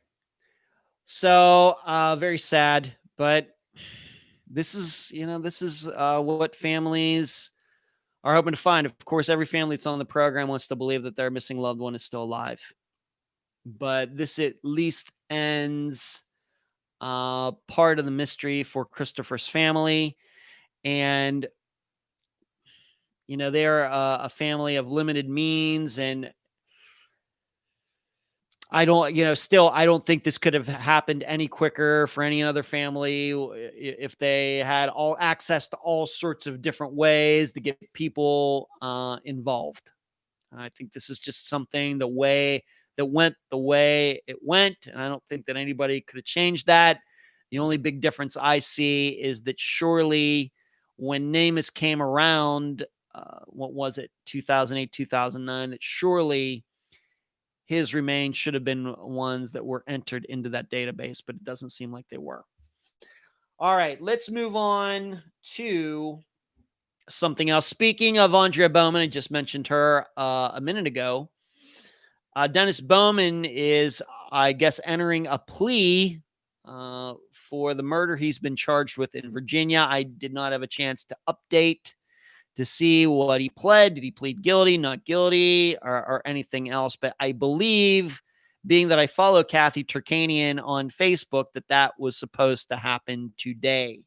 So, very sad, but this is what families are hoping to find. Of course, every family that's on the program wants to believe that their missing loved one is still alive. But this at least ends part of the mystery for Christopher's family. And, they're a family of limited means, and I don't think this could have happened any quicker for any other family if they had all access to all sorts of different ways to get people involved. I think this is just something the way it went, and I don't think that anybody could have changed that. The only big difference I see is that surely when NamUs came around, what was it, 2008, 2009, that surely his remains should have been ones that were entered into that database, but it doesn't seem like they were. All right, let's move on to something else. Speaking of Andrea Bowman, I just mentioned her a minute ago. Dennis Bowman is, I guess, entering a plea for the murder he's been charged with in Virginia. I did not have a chance to update to see what he pled. Did he plead guilty, not guilty, or anything else? But I believe, being that I follow Kathy Turkanian on Facebook, that was supposed to happen today.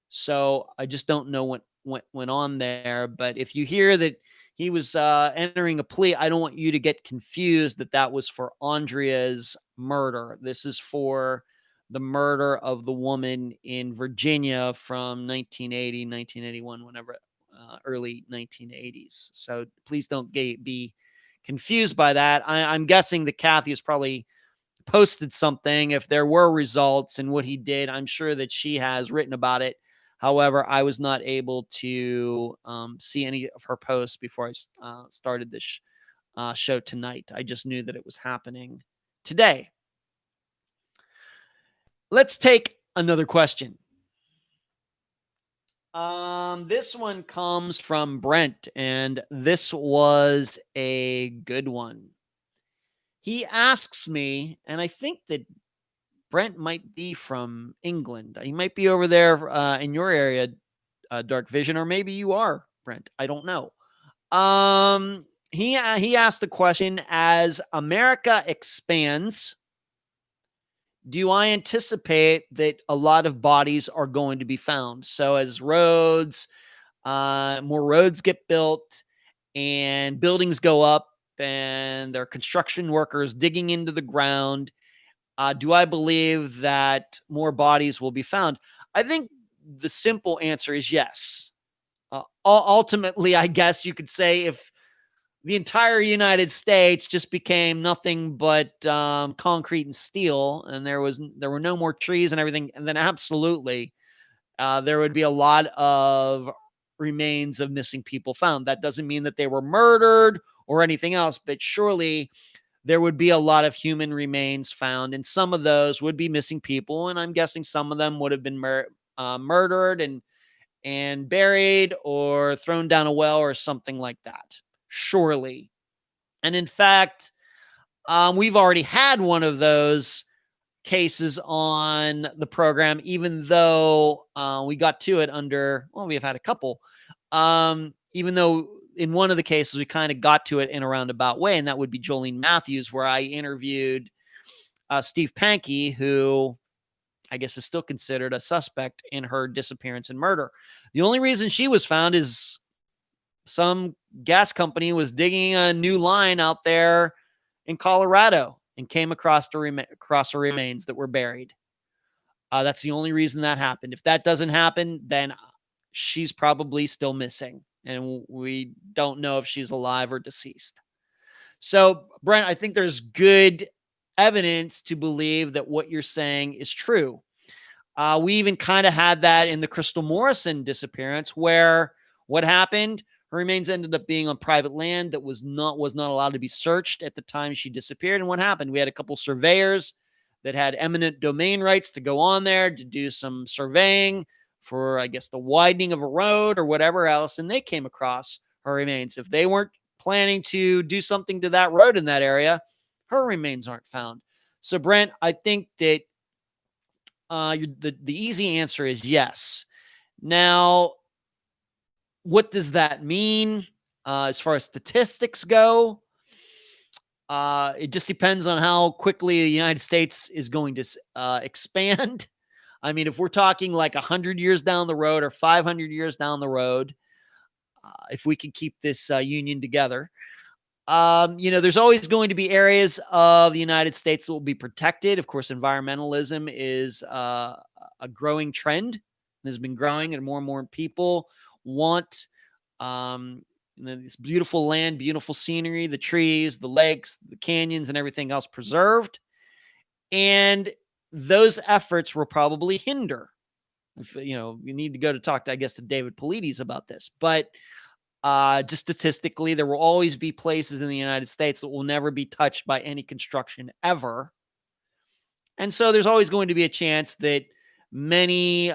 So I just don't know what went on there. But if you hear that he was entering a plea, I don't want you to get confused that was for Andrea's murder. This is for the murder of the woman in Virginia from 1980, 1981, whenever, early 1980s. So please don't be confused by that. I'm guessing that Kathy has probably posted something if there were results and what he did. I'm sure that she has written about it. However, I was not able to see any of her posts before I started this show tonight. I just knew that it was happening today. Let's take another question. This one comes from Brent, and this was a good one. He asks me, and I think that Brent might be from England. He might be over there in your area, Dark Vision, or maybe you are, Brent. I don't know. He asked the question: as America expands, do I anticipate that a lot of bodies are going to be found? So as roads, more roads get built and buildings go up and there are construction workers digging into the ground, do I believe that more bodies will be found? I think the simple answer is yes. Ultimately, I guess you could say if the entire United States just became nothing but concrete and steel, and there were no more trees and everything, and then absolutely there would be a lot of remains of missing people found. That doesn't mean that they were murdered or anything else, but surely there would be a lot of human remains found, and some of those would be missing people, and I'm guessing some of them would have been murdered and buried or thrown down a well or something like that. Surely. And in fact, we've already had one of those cases on the program, even though we got to it we've had a couple. Even though in one of the cases, we kind of got to it in a roundabout way, and that would be Jolene Matthews, where I interviewed Steve Pankey, who I guess is still considered a suspect in her disappearance and murder. The only reason she was found is some gas company was digging a new line out there in Colorado and came across the remains that were buried. That's the only reason that happened. If that doesn't happen, then she's probably still missing, and we don't know if she's alive or deceased. So, Brent, I think there's good evidence to believe that what you're saying is true. We even kind of had that in the Crystal Morrison disappearance, where what happened? Her remains ended up being on private land that was not allowed to be searched at the time she disappeared. And what happened? We had a couple surveyors that had eminent domain rights to go on there to do some surveying for, I guess, the widening of a road or whatever else, and they came across her remains. If they weren't planning to do something to that road in that area, her remains aren't found. So, Brent, I think that the easy answer is yes. Now, what does that mean as far as statistics go? It just depends on how quickly the United States is going to expand. I mean, if we're talking like 100 years down the road or 500 years down the road, if we can keep this union together, there's always going to be areas of the United States that will be protected. Of course, environmentalism is a growing trend and has been growing, and more people want this beautiful land, beautiful scenery, the trees, the lakes, the canyons, and everything else preserved. And those efforts will probably hinder. You need to go to talk to, I guess, to David Paulides about this. But just statistically, there will always be places in the United States that will never be touched by any construction ever. And so there's always going to be a chance that many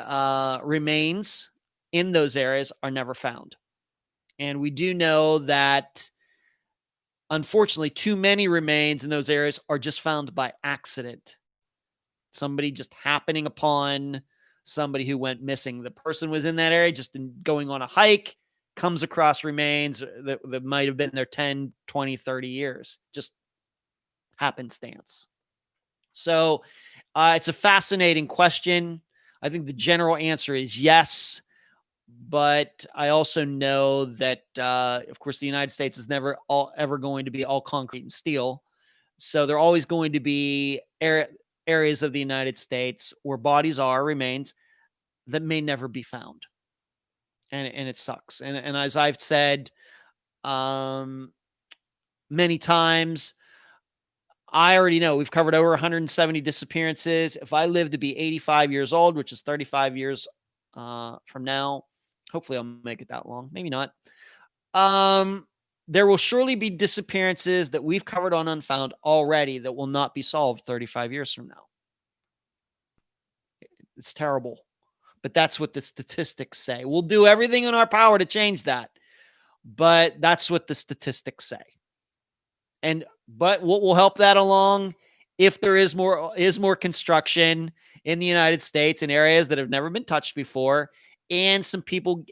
remains in those areas are never found. And we do know that, unfortunately, too many remains in those areas are just found by accident. Somebody just happening upon somebody who went missing. The person was in that area just going on a hike, comes across remains that might have been there 10, 20, 30 years. Just happenstance. So it's a fascinating question. I think the general answer is yes. But I also know that, of course, the United States is never ever going to be all concrete and steel. So there are always going to be areas of the United States where bodies remains that may never be found. And it sucks. And as I've said many times, I already know we've covered over 170 disappearances. If I live to be 85 years old, which is 35 years from now. Hopefully I'll make it that long. Maybe not. There will surely be disappearances that we've covered on Unfound already that will not be solved 35 years from now. It's terrible, but that's what the statistics say. We'll do everything in our power to change that, but that's what the statistics say. But what will help that along, if there is more construction in the United States in areas that have never been touched before, and some people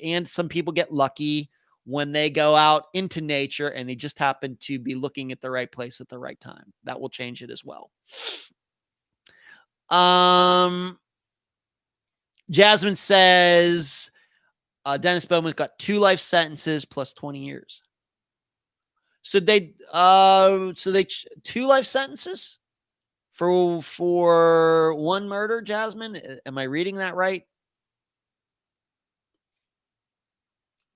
get lucky when they go out into nature and they just happen to be looking at the right place at the right time. That will change it as well. Jasmine says Dennis Bowman's got 2 life sentences plus 20 years. So they 2 life sentences for one murder, Jasmine? Am I reading that right?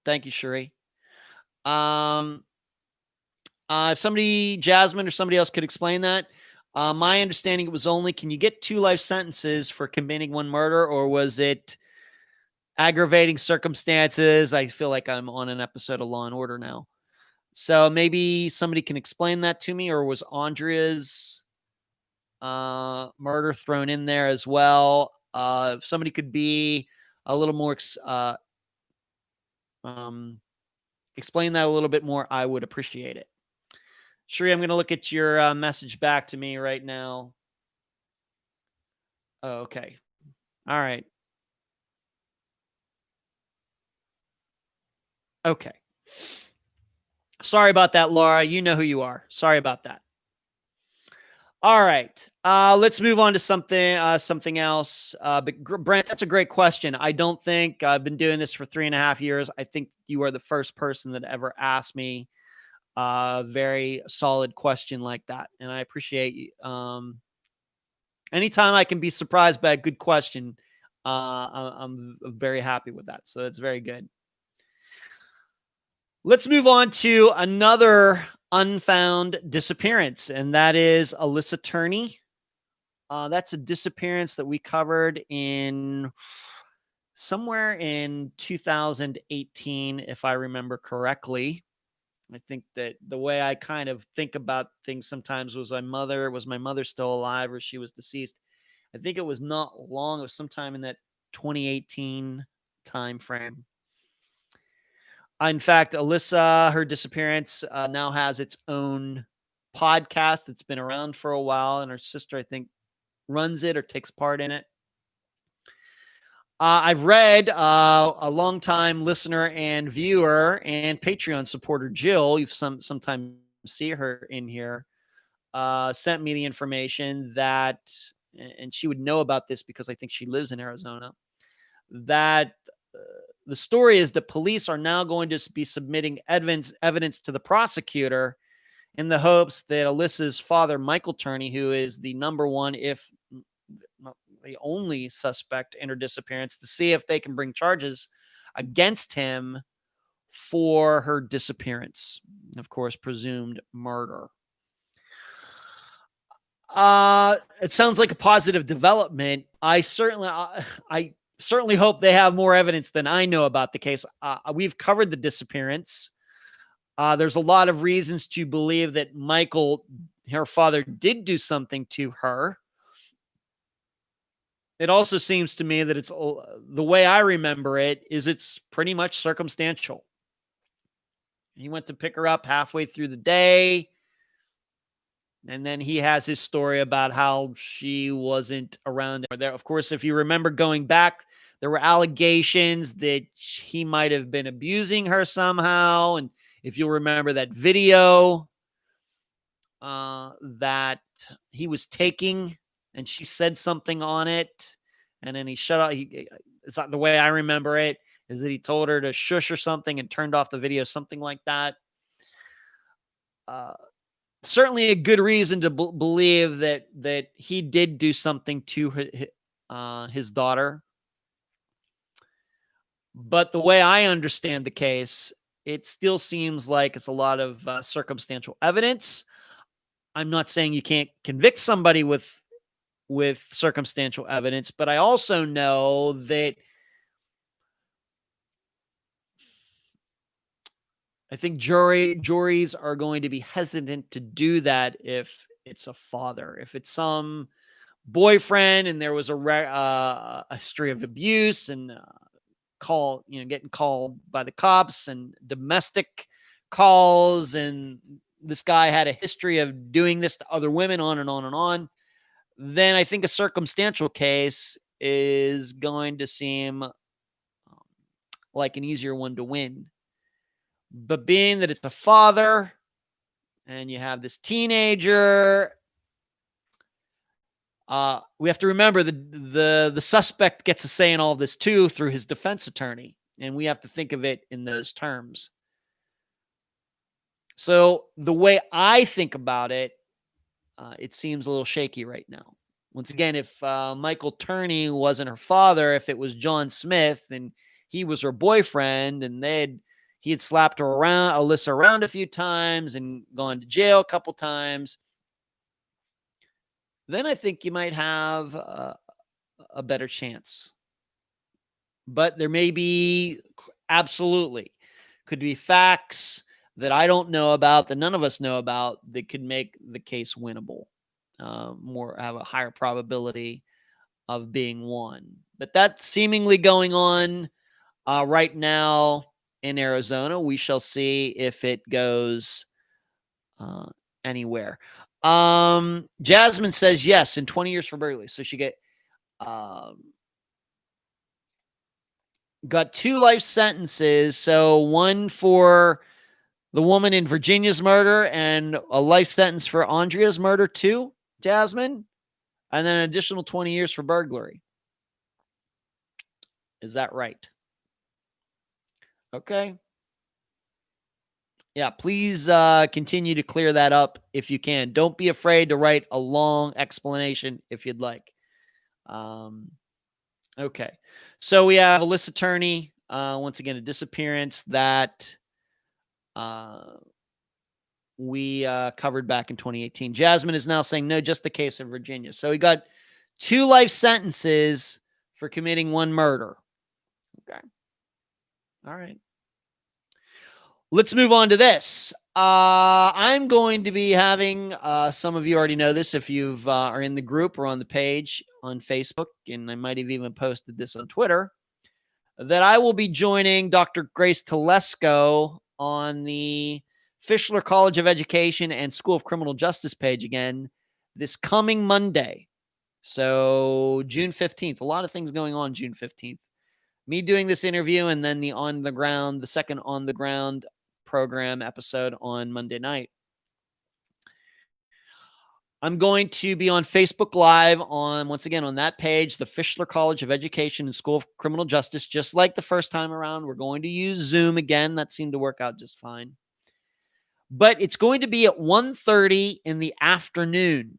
Thank you, Sheree. If somebody, Jasmine or somebody else, could explain that. My understanding, it was only, can you get 2 life sentences for committing one murder, or was it aggravating circumstances? I feel like I'm on an episode of Law and Order now. So maybe somebody can explain that to me, or was Andrea's murder thrown in there as well? If somebody could be a little more, explain that a little bit more, I would appreciate it. Sheree, I'm going to look at your message back to me right now. Oh, okay. All right. Okay. Sorry about that, Laura. You know who you are. Sorry about that. All right. Let's move on to something else. But Brent, that's a great question. I don't think I've been doing this for 3.5 years. I think you are the first person that ever asked me a very solid question like that. And I appreciate you. Anytime I can be surprised by a good question, I'm very happy with that. So that's very good. Let's move on to another unfound disappearance, and that is Alyssa Turney. That's a disappearance that we covered in somewhere in 2018, if I remember correctly. I think that the way I kind of think about things sometimes was my mother still alive, or she was deceased? I think it was not long. It was sometime in that 2018 time frame. In fact, Alyssa, her disappearance now has its own podcast. It's been around for a while, and her sister, I think, runs it or takes part in it. I've read a longtime listener and viewer and Patreon supporter, Jill, you've sometimes see her in here, sent me the information that, and she would know about this because I think she lives in Arizona, that the story is that police are now going to be submitting evidence to the prosecutor in the hopes that Alyssa's father, Michael Turney, who is the number one, if not the only suspect in her disappearance, to see if they can bring charges against him for her disappearance. Of course, presumed murder. It sounds like a positive development. I certainly hope they have more evidence than I know about the case. We've covered the disappearance. There's a lot of reasons to believe that Michael, her father, did do something to her. It also seems to me that it's, the way I remember it, is it's pretty much circumstantial. He went to pick her up halfway through the day, and then he has his story about how she wasn't around there. Of course, if you remember going back, there were allegations that he might have been abusing her somehow. And if you'll remember that video that he was taking, and she said something on it, and then he shut off. It's not the way I remember it, is that he told her to shush or something and turned off the video, something like that. Certainly a good reason to believe that he did do something to his daughter. But the way I understand the case, it still seems like it's a lot of circumstantial evidence. I'm not saying you can't convict somebody with circumstantial evidence, but I also know that I think juries are going to be hesitant to do that if it's a father. If it's some boyfriend and there was a history of abuse and getting called by the cops and domestic calls, and this guy had a history of doing this to other women, on and on and on, then I think a circumstantial case is going to seem like an easier one to win. But being that it's a father and you have this teenager, we have to remember the suspect gets a say in all of this too through his defense attorney, and we have to think of it in those terms. So the way I think about it, it seems a little shaky right now. Once again, if Michael Turney wasn't her father, if it was John Smith and he was her boyfriend, and he had slapped Alyssa around a few times and gone to jail a couple times, then I think you might have a better chance. But there may be, absolutely, could be facts that I don't know about, that none of us know about, that could make the case winnable, have a higher probability of being won. But that's seemingly going on right now in Arizona. We shall see if it goes anywhere. Jasmine says yes, in 20 years for burglary. So she got 2 life sentences. So one for the woman in Virginia's murder and a life sentence for Andrea's murder too, Jasmine, and then an additional 20 years for burglary. Is that right? Okay. Yeah, please continue to clear that up if you can. Don't be afraid to write a long explanation if you'd like. Okay. So we have Alyssa Turney, once again, a disappearance that we covered back in 2018. Jasmine is now saying, no, just the case of Virginia. So he got 2 life sentences for committing 1 murder. Okay. All right. Let's move on to this. I'm going to be having, some of you already know this if you are in the group or on the page on Facebook, and I might have even posted this on Twitter, that I will be joining Dr. Grace Telesco on the Fischler College of Education and School of Criminal Justice page again this coming Monday. So June 15th. A lot of things going on June 15th. Me doing this interview and then the second on the ground program episode on Monday night. I'm going to be on Facebook Live once again, on that page, the Fischler College of Education and School of Criminal Justice, just like the first time around. We're going to use Zoom again. That seemed to work out just fine. But it's going to be at 1:30 in the afternoon.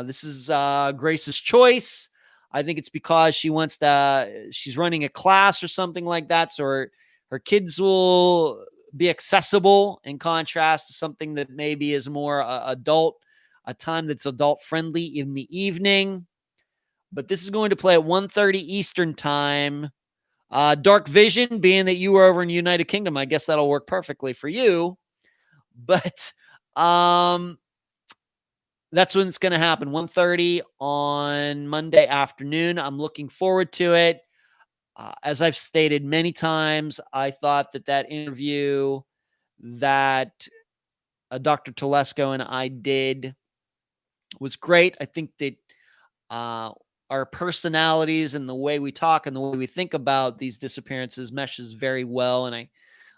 This is Grace's choice. I think it's because she's running a class or something like that, so her kids will be accessible, in contrast to something that maybe is more adult, a time that's adult friendly in the evening. But this is going to play at 1:30 Eastern time. Dark Vision, being that you were over in the United Kingdom, I guess that'll work perfectly for you. But that's when it's going to happen, 1:30 on Monday afternoon. I'm looking forward to it. As I've stated many times, I thought that interview that Dr. Telesco and I did was great. I think that our personalities and the way we talk and the way we think about these disappearances meshes very well. And I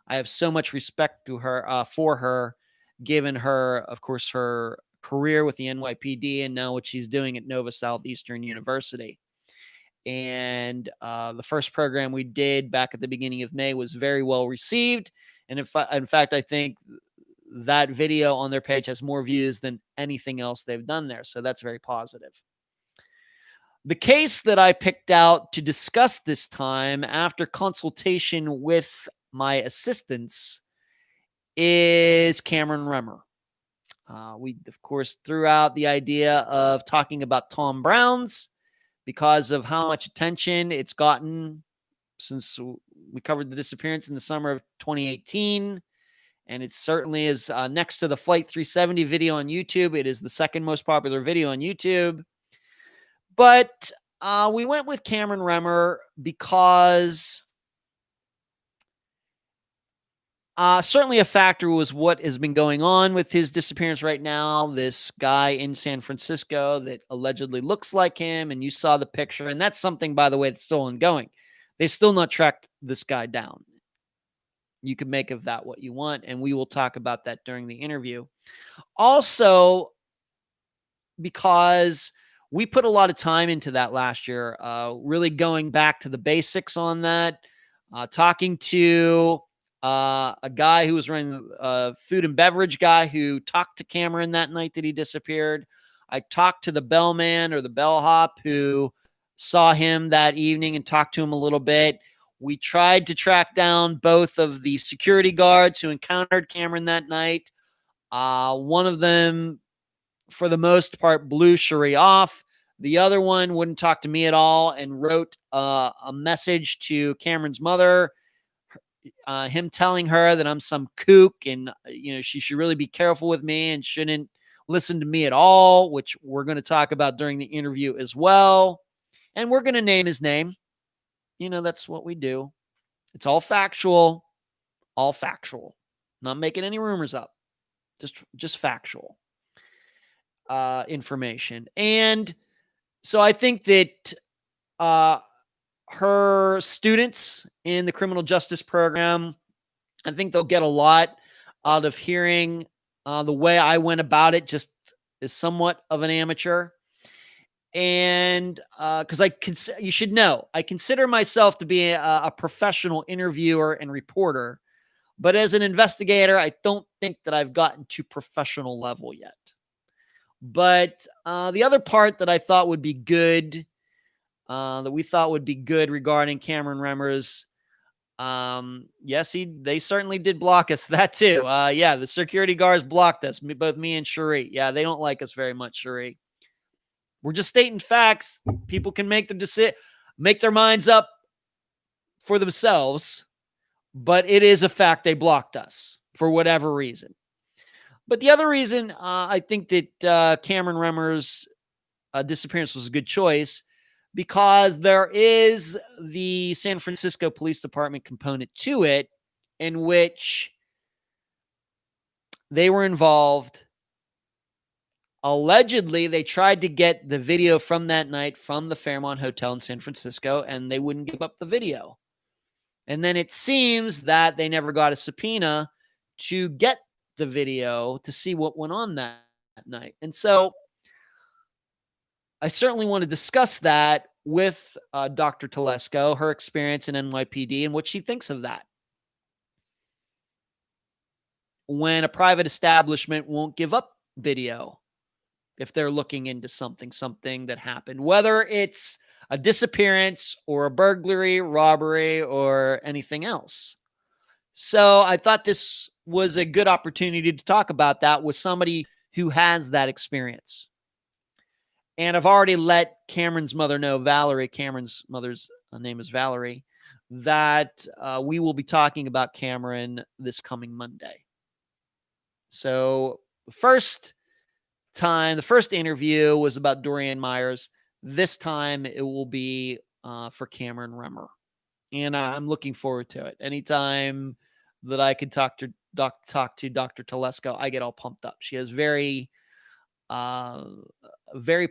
have so much respect to her, for her, given her, of course, her career with the NYPD and now what she's doing at Nova Southeastern University. And the first program we did back at the beginning of May was very well received. And in fact, I think that video on their page has more views than anything else they've done there. So that's very positive. The case that I picked out to discuss this time, after consultation with my assistants, is Cameron Remmer. We, of course, threw out the idea of talking about Tom Brown's because of how much attention it's gotten since we covered the disappearance in the summer of 2018. And it certainly is next to the Flight 370 video on YouTube. It is the second most popular video on YouTube. But we went with Cameron Remmer because certainly a factor was what has been going on with his disappearance right now. This guy in San Francisco that allegedly looks like him, and you saw the picture. And that's something, by the way, that's still ongoing. They still not tracked this guy down. You can make of that what you want, and we will talk about that during the interview. Also, because we put a lot of time into that last year, really going back to the basics on that, talking to a guy who was running a food and beverage guy who talked to Cameron that night that he disappeared. I talked to the bellman or the bellhop who saw him that evening and talked to him a little bit. We tried to track down both of the security guards who encountered Cameron that night. One of them, for the most part, blew Cherie off. The other one wouldn't talk to me at all and wrote a message to Cameron's mother, him telling her that I'm some kook and, she should really be careful with me and shouldn't listen to me at all, which we're going to talk about during the interview as well. And we're going to name his name. That's what we do. It's all factual, Not making any rumors up. Just factual information. And so I think that her students in the criminal justice program, I think they'll get a lot out of hearing the way I went about it, just as somewhat of an amateur. And because you should know, I consider myself to be a professional interviewer and reporter, but as an investigator, I don't think that I've gotten to professional level yet. But the other part that I thought would be good, regarding Cameron Remmer's, yes, they certainly did block us. That too. The security guards blocked us, both me and Cherie. Yeah, they don't like us very much, Cherie. We're just stating facts. People can make their minds up for themselves, but it is a fact they blocked us for whatever reason. But the other reason I think that Cameron Remmer's disappearance was a good choice, because there is the San Francisco Police Department component to it, in which they were involved. Allegedly, they tried to get the video from that night from the Fairmont Hotel in San Francisco, and they wouldn't give up the video. And then it seems that they never got a subpoena to get the video to see what went on that night. And so I certainly want to discuss that with Dr. Telesco, her experience in NYPD, and what she thinks of that. When a private establishment won't give up video if they're looking into something that happened, whether it's a disappearance or a burglary, robbery, or anything else. So I thought this was a good opportunity to talk about that with somebody who has that experience. And I've already let Cameron's mother know, Valerie, Cameron's mother's name is Valerie, that we will be talking about Cameron this coming Monday. So the first interview was about Dorian Myers. This time it will be for Cameron Remmer. And I'm looking forward to it. Anytime that I could talk to Dr. Telesco, I get all pumped up. She has very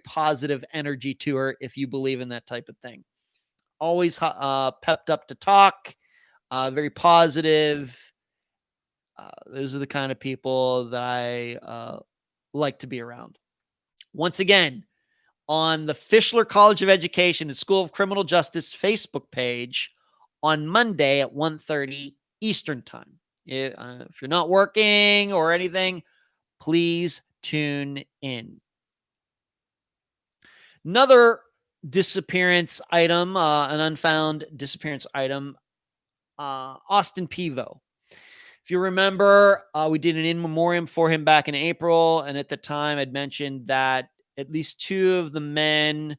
positive energy to her, if you believe in that type of thing. Always pepped up to talk, very positive. Those are the kind of people that I like to be around. Once again, on the Fischler College of Education and School of Criminal Justice Facebook page on Monday at 1:30 Eastern Time. If you're not working or anything, please tune in. Another disappearance item, an unfound disappearance item, Austin Pevo. If you remember, we did an in memoriam for him back in April, and at the time I'd mentioned that at least two of the men,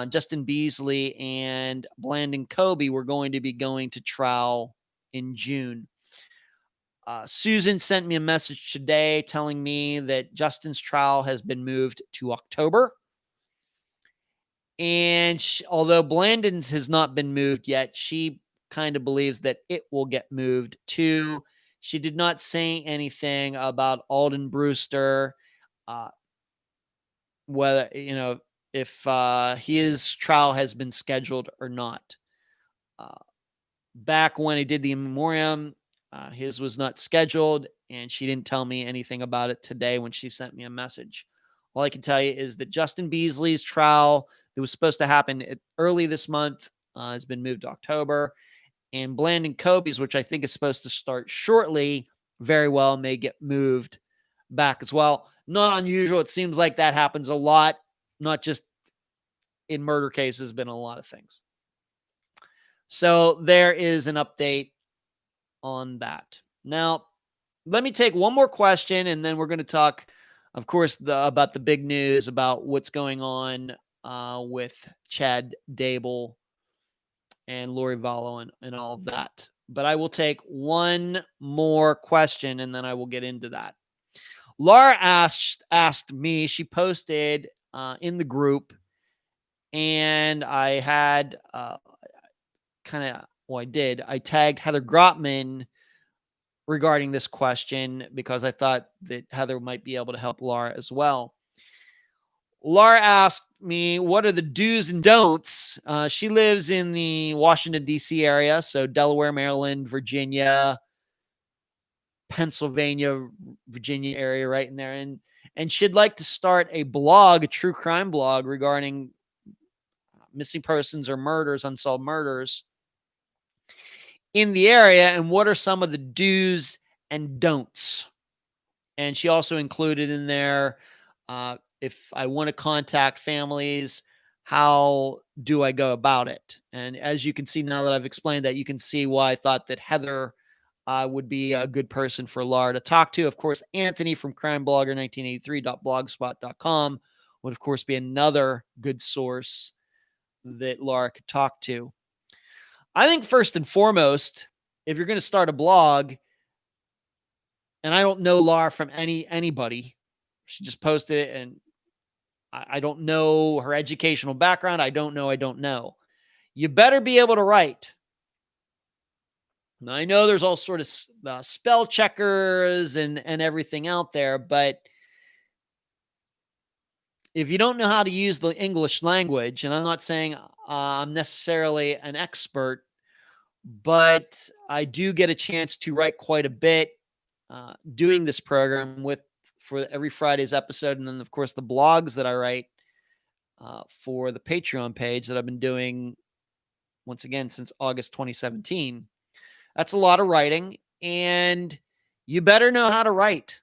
Justin Beasley and Blandon Kobe, were going to be going to trial in June. Susan sent me a message today telling me that Justin's trial has been moved to October. And although Blandon's has not been moved yet, she kind of believes that it will get moved too. She did not say anything about Alden Brewster, whether, if his trial has been scheduled or not. Back when he did the in memoriam, his was not scheduled, and she didn't tell me anything about it today when she sent me a message. All I can tell you is that Justin Beasley's trial that was supposed to happen early this month has been moved to October, and Blandon Copey's, which I think is supposed to start shortly, very well may get moved back as well. Not unusual. It seems like that happens a lot, not just in murder cases, but in a lot of things. So there is an update on that. Now, let me take one more question, and then we're going to talk, of course, about the big news about what's going on with Chad Daybell and Lori Vallow and all of that. But I will take one more question, and then I will get into that. Laura asked me, she posted in the group, and I had I tagged Heather Grotman regarding this question because I thought that Heather might be able to help Laura as well. Laura asked me, what are the do's and don'ts? She lives in the Washington, D.C. area, so Delaware, Maryland, Virginia, Pennsylvania, Virginia area right in there. And she'd like to start a blog, a true crime blog regarding missing persons or murders, unsolved murders in the area, and what are some of the do's and don'ts. And she also included in there, if I want to contact families, how do I go about it? And as you can see, now that I've explained that, you can see why I thought that Heather would be a good person for Laura to talk to. Of course, Anthony from crimeblogger1983.blogspot.com would, of course, be another good source that Laura could talk to. I think first and foremost, if you're going to start a blog, and I don't know Laura from anybody, she just posted it, and I don't know her educational background. I don't know. You better be able to write. Now, I know there's all sort of spell checkers and everything out there, but if you don't know how to use the English language, and I'm not saying I'm necessarily an expert, but I do get a chance to write quite a bit doing this program for every Friday's episode. And then, of course, the blogs that I write for the Patreon page that I've been doing, once again, since August 2017. That's a lot of writing, and you better know how to write,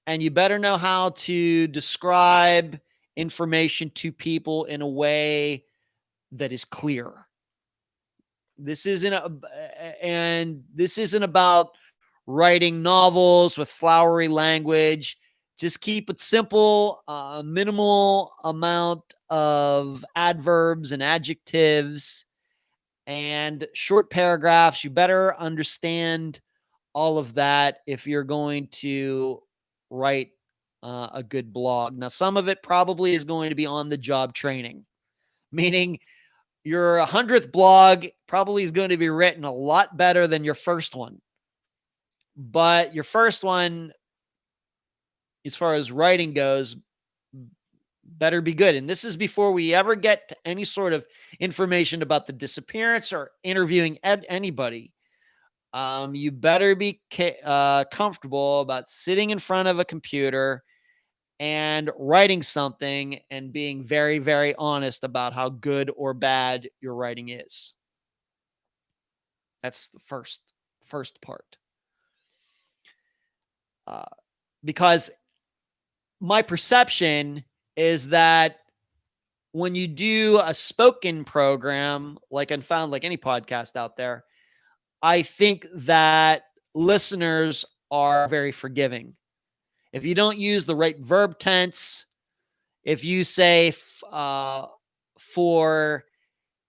and you better know how to describe information to people in a way that is clear. This isn't about writing novels with flowery language. Just keep it simple, minimal amount of adverbs and adjectives and short paragraphs. You better understand all of that if you're going to write a good blog. Now, some of it probably is going to be on the job training, meaning your 100th blog probably is going to be written a lot better than your first one. But your first one, as far as writing goes, better be good. And this is before we ever get to any sort of information about the disappearance or interviewing anybody. You better be comfortable about sitting in front of a computer and writing something and being very, very honest about how good or bad your writing is. That's the first part. Because my perception is that when you do a spoken program, like Unfound, like any podcast out there, I think that listeners are very forgiving. If you don't use the right verb tense, if you say for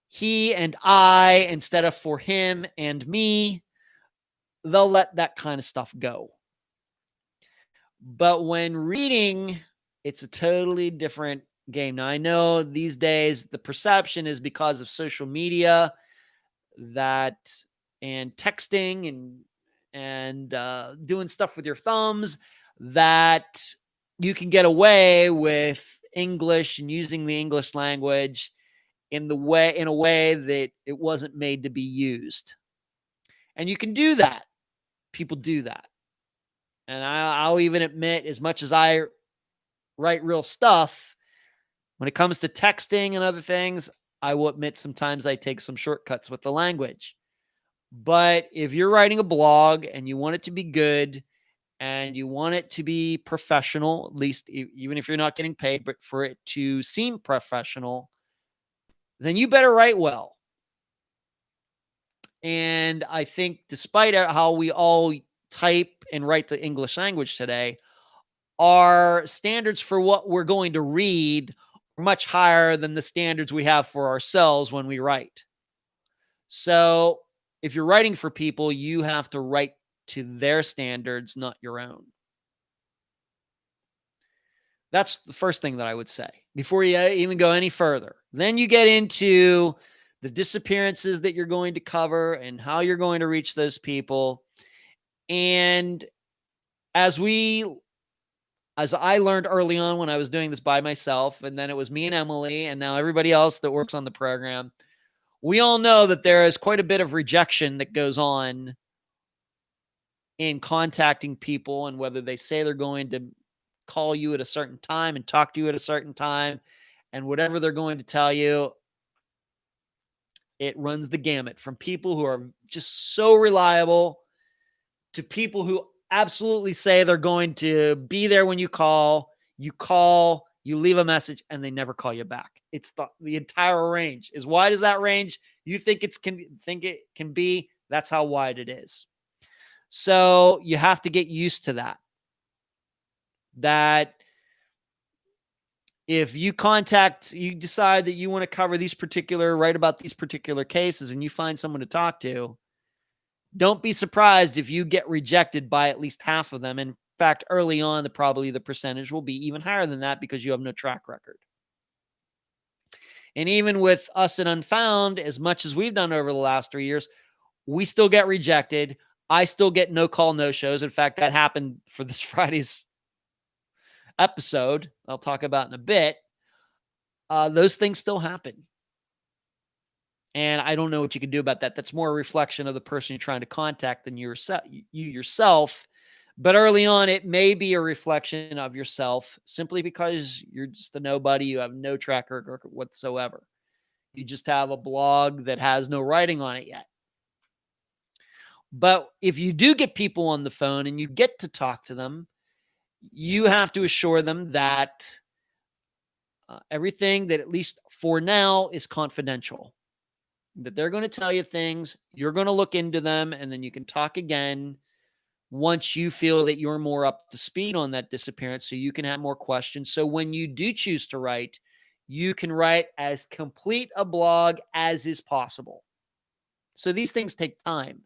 he and I instead of for him and me, they'll let that kind of stuff go. But when reading, it's a totally different game. Now, I know these days the perception is because of social media that and texting and doing stuff with your thumbs that you can get away with English and using the English language in a way that it wasn't made to be used. And you can do that. People do that. And I'll even admit, as much as I write real stuff, when it comes to texting and other things, I will admit sometimes I take some shortcuts with the language. But if you're writing a blog and you want it to be good and you want it to be professional, at least even if you're not getting paid, but for it to seem professional, then you better write well. And I think despite how we all type and write the English language today, our standards for what we're going to read are much higher than the standards we have for ourselves when we write. So if you're writing for people, you have to write to their standards, not your own. That's the first thing that I would say before you even go any further. Then you get into the disappearances that you're going to cover and how you're going to reach those people. And as I learned early on when I was doing this by myself, and then it was me and Emily, and now everybody else that works on the program, we all know that there is quite a bit of rejection that goes on in contacting people, and whether they say they're going to call you at a certain time and talk to you at a certain time, and whatever they're going to tell you, it runs the gamut from people who are just so reliable to people who absolutely say they're going to be there when you call, you leave a message, and they never call you back. It's the entire range. As wide as that range you think it can be, that's how wide it is. So you have to get used to that. That if you decide that you want to write about these particular cases, and you find someone to talk to, don't be surprised if you get rejected by at least half of them. In fact, early on, probably the percentage will be even higher than that because you have no track record. And even with us at Unfound, as much as we've done over the last 3 years, we still get rejected. I still get no call, no shows. In fact, that happened for this Friday's episode I'll talk about in a bit. Those things still happen. And I don't know what you can do about that. That's more a reflection of the person you're trying to contact than you yourself. But early on, it may be a reflection of yourself simply because you're just a nobody. You have no track record whatsoever. You just have a blog that has no writing on it yet. But if you do get people on the phone and you get to talk to them, you have to assure them that everything that, at least for now, is confidential. That they're going to tell you things, you're going to look into them, and then you can talk again once you feel that you're more up to speed on that disappearance, so you can have more questions. So when you do choose to write, you can write as complete a blog as is possible. So these things take time.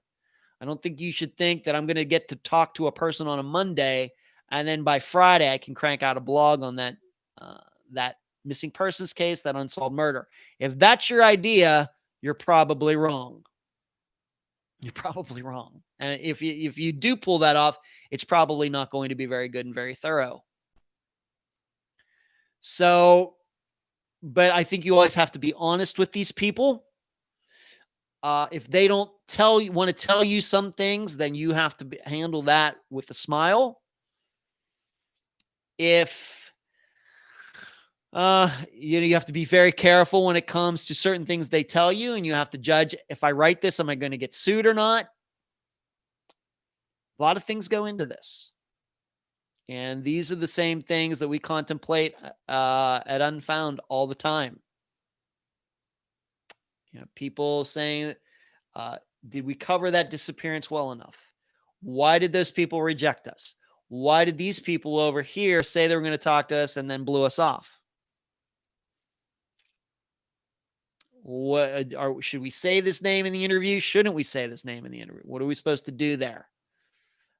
I don't think you should think that I'm going to get to talk to a person on a Monday, and then by Friday I can crank out a blog on that missing persons case, that unsolved murder. If that's your idea, you're probably wrong. You're probably wrong. And if you do pull that off, it's probably not going to be very good and very thorough. So, but I think you always have to be honest with these people. If they don't want to tell you some things, then you have to handle that with a smile. If you have to be very careful when it comes to certain things they tell you, and you have to judge, if I write this, am I going to get sued or not? A lot of things go into this. And these are the same things that we contemplate at Unfound all the time. People saying, did we cover that disappearance well enough? Why did those people reject us? Why did these people over here say they were going to talk to us and then blew us off? Should we say this name in the interview? Shouldn't we say this name in the interview? What are we supposed to do there?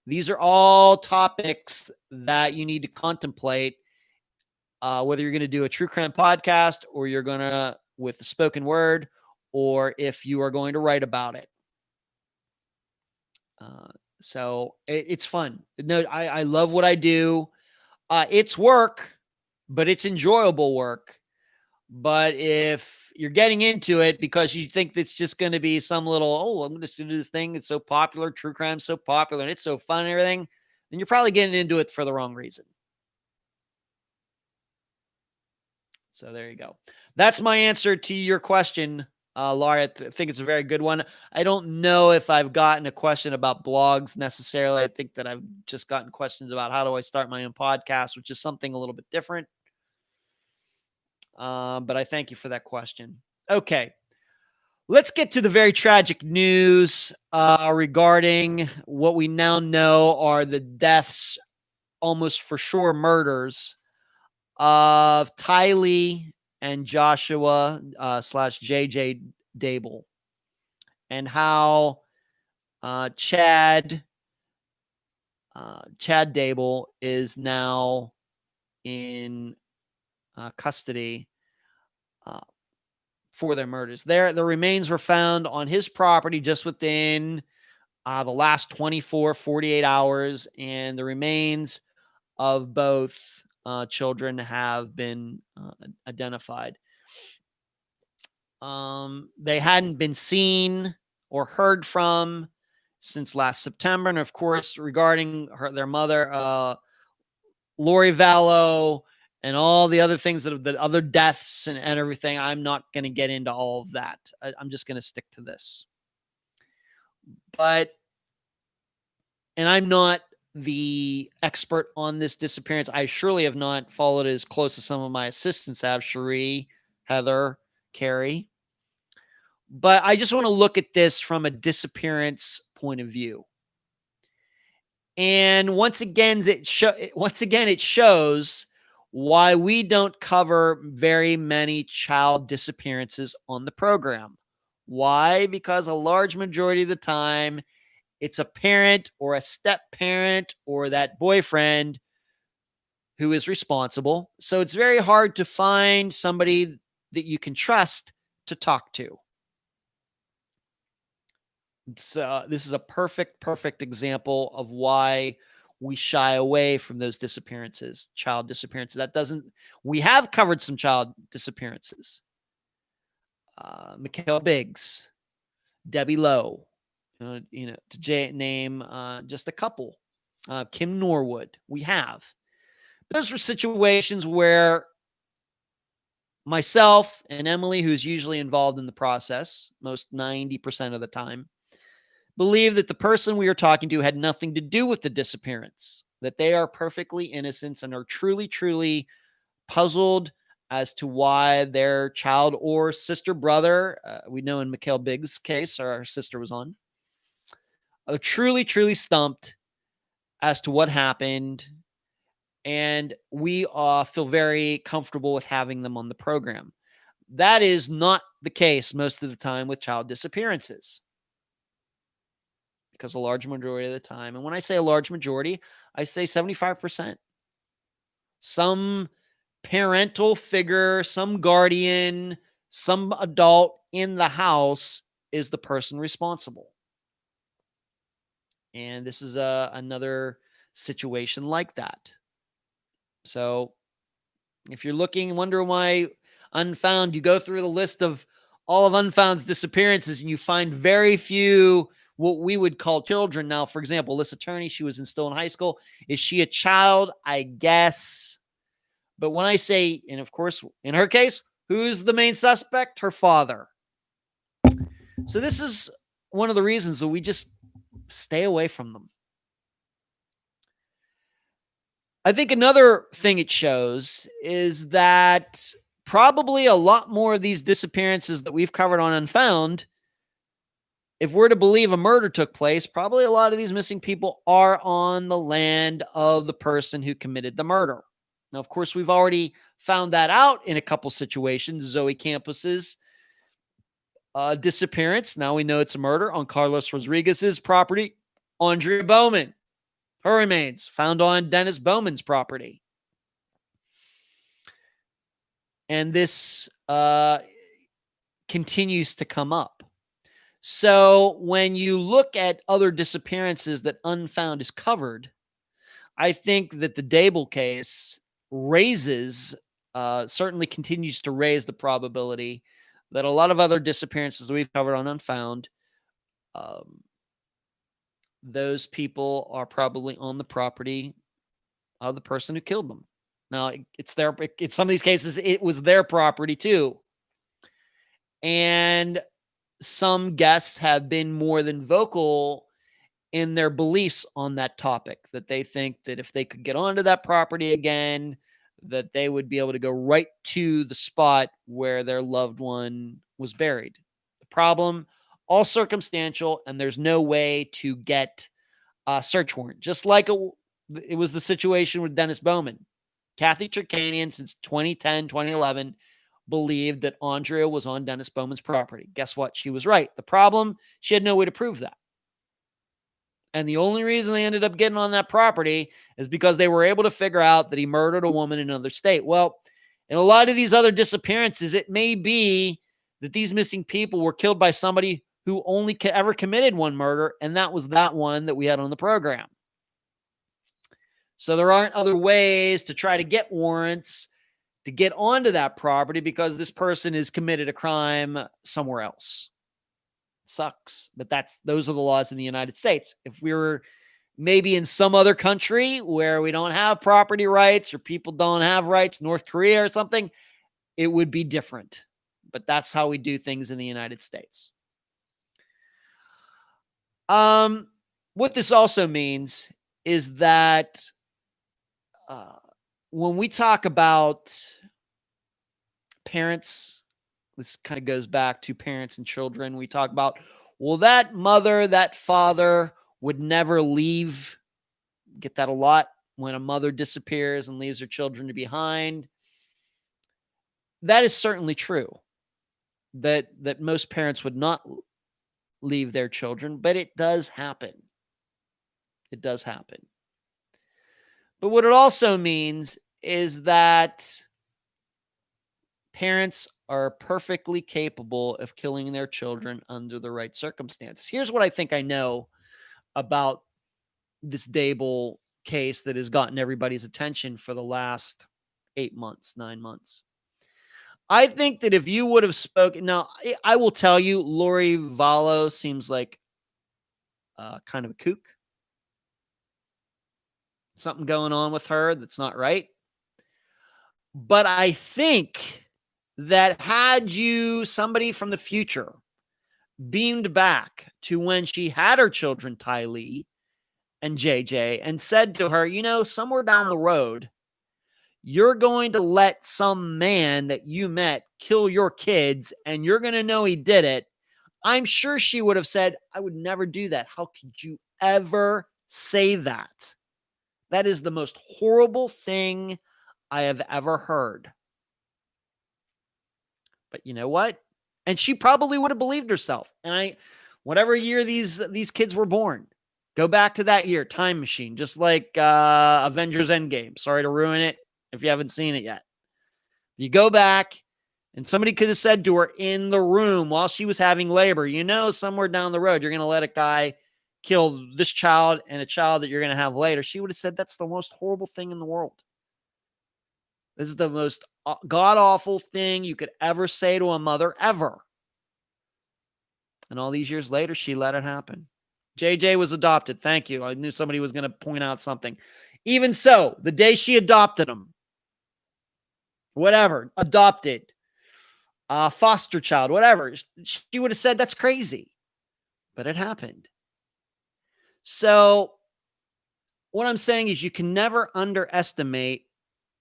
These are all topics that you need to contemplate, whether you're going to do a true crime podcast or you're going to with the spoken word, or if you are going to write about it. So it's fun. No, I love what I do. It's work, but it's enjoyable work. But if you're getting into it because you think it's just going to be some little, I'm just going to do this thing. It's so popular. True crime's so popular and it's so fun and everything. Then you're probably getting into it for the wrong reason. So there you go. That's my answer to your question, Laura. I think it's a very good one. I don't know if I've gotten a question about blogs necessarily. I think that I've just gotten questions about how do I start my own podcast, which is something a little bit different. But I thank you for that question. Okay. Let's get to the very tragic news regarding what we now know are the deaths, almost for sure murders, of Tylee and Joshua / JJ Daybell, and how Chad Daybell is now in custody for their murders. The remains were found on his property just within the last 48 hours, and the remains of both children have been identified. They hadn't been seen or heard from since last September. And of course, regarding their mother, Lori Vallow, and all the other things the other deaths and everything, I'm not going to get into all of that. I'm just going to stick to this. And I'm not the expert on this disappearance. I surely have not followed it as close as some of my assistants have, Cherie, Heather, Carrie. But I just want to look at this from a disappearance point of view. And once again, it shows why we don't cover very many child disappearances on the program. Why? Because a large majority of the time, it's a parent or a step parent or that boyfriend who is responsible. So it's very hard to find somebody that you can trust to talk to. So this is a perfect example of why we shy away from those disappearances, child disappearances. We have covered some child disappearances. Mikhail Biggs, Debbie Lowe, to name just a couple. Kim Norwood, we have. Those were situations where myself and Emily, who's usually involved in the process, most 90% of the time, believe that the person we are talking to had nothing to do with the disappearance, that they are perfectly innocent and are truly puzzled as to why their child or sister, brother, we know in Mikhail Biggs' case, our sister was on, are truly stumped as to what happened. And we feel very comfortable with having them on the program. That is not the case most of the time with child disappearances. Because a large majority of the time, and when I say a large majority, I say 75%. Some parental figure, some guardian, some adult in the house is the person responsible. And this is another situation like that. So if you're wondering why Unfound, you go through the list of all of Unfound's disappearances and you find very few what we would call children. Now, for example, Alyssa Turney, she was still in high school. Is she a child? I guess. But when I say, and of course, in her case, who's the main suspect? Her father. So this is one of the reasons that we just stay away from them. I think another thing it shows is that probably a lot more of these disappearances that we've covered on Unfound, if we're to believe a murder took place, probably a lot of these missing people are on the land of the person who committed the murder. Now, of course, we've already found that out in a couple situations. Zoe Campus's disappearance. Now we know it's a murder on Carlos Rodriguez's property. Andrea Bowman, her remains found on Dennis Bowman's property. And this continues to come up. So when you look at other disappearances that Unfound is covered, I think that the Daybell case certainly continues to raise the probability that a lot of other disappearances that we've covered on Unfound, those people are probably on the property of the person who killed them. Now, it's some of these cases, it was their property too. And some guests have been more than vocal in their beliefs on that topic, that they think that if they could get onto that property again, that they would be able to go right to the spot where their loved one was buried. The problem, all circumstantial, and there's no way to get a search warrant. Just like it was the situation with Dennis Bowman. Kathy Turkanian, since 2010, 2011, believed that Andrea was on Dennis Bowman's property. Guess what? She was right. The problem, she had no way to prove that. And the only reason they ended up getting on that property is because they were able to figure out that he murdered a woman in another state. Well, in a lot of these other disappearances, it may be that these missing people were killed by somebody who only ever committed one murder, and that was that one that we had on the program. So there aren't other ways to try to get warrants to get onto that property because this person has committed a crime somewhere else. It sucks, but those are the laws in the United States. If we were maybe in some other country where we don't have property rights or people don't have rights, North Korea or something, it would be different. But that's how we do things in the United States. What this also means is that when we talk about parents, this kind of goes back to parents and children. We talk about, well, that mother, that father would never leave. Get that a lot when a mother disappears and leaves her children behind. That is certainly true. That most parents would not leave their children, but it does happen. It does happen. But what it also means is that parents are perfectly capable of killing their children under the right circumstances. Here's what I think I know about this Daybell case that has gotten everybody's attention for the last 8 months, 9 months. I think that if you would have spoken, now I will tell you, Lori Vallow seems like kind of a kook. Something going on with her that's not right. But I think that had somebody from the future beamed back to when she had her children, Tylee and JJ, and said to her, somewhere down the road, you're going to let some man that you met kill your kids and you're going to know he did it, I'm sure she would have said, I would never do that. How could you ever say that? That is the most horrible thing I have ever heard. But you know what? And she probably would have believed herself. And whatever year these kids were born, go back to that year, time machine, just like Avengers Endgame. Sorry to ruin it if you haven't seen it yet. You go back and somebody could have said to her in the room while she was having labor, somewhere down the road, you're going to let a guy kill this child and a child that you're going to have later. She would have said, that's the most horrible thing in the world. This is the most god-awful thing you could ever say to a mother, ever. And all these years later, she let it happen. JJ was adopted. Thank you. I knew somebody was going to point out something. Even so, the day she adopted him, whatever, adopted, foster child, whatever, she would have said, that's crazy. But it happened. So what I'm saying is you can never underestimate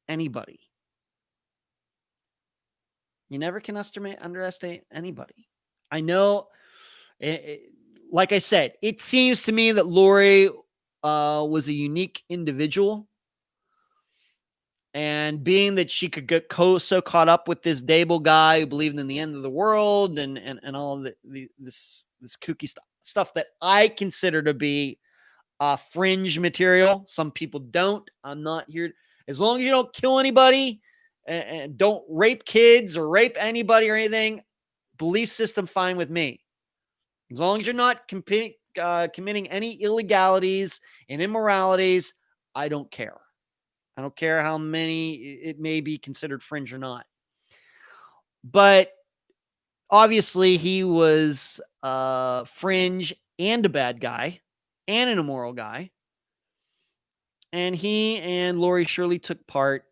anybody. You never can underestimate anybody. I know, like I said, it seems to me that Lori was a unique individual. And being that she could get so caught up with this Daybell guy who believed in the end of the world and all this kooky stuff that I consider to be fringe material. Some people don't. I'm not here. As long as you don't kill anybody and don't rape kids or rape anybody or anything, belief system fine with me. As long as you're not committing any illegalities and immoralities, I don't care. I don't care how many it may be considered fringe or not. But obviously he was fringe and a bad guy and an immoral guy. And he and Lori Shirley took part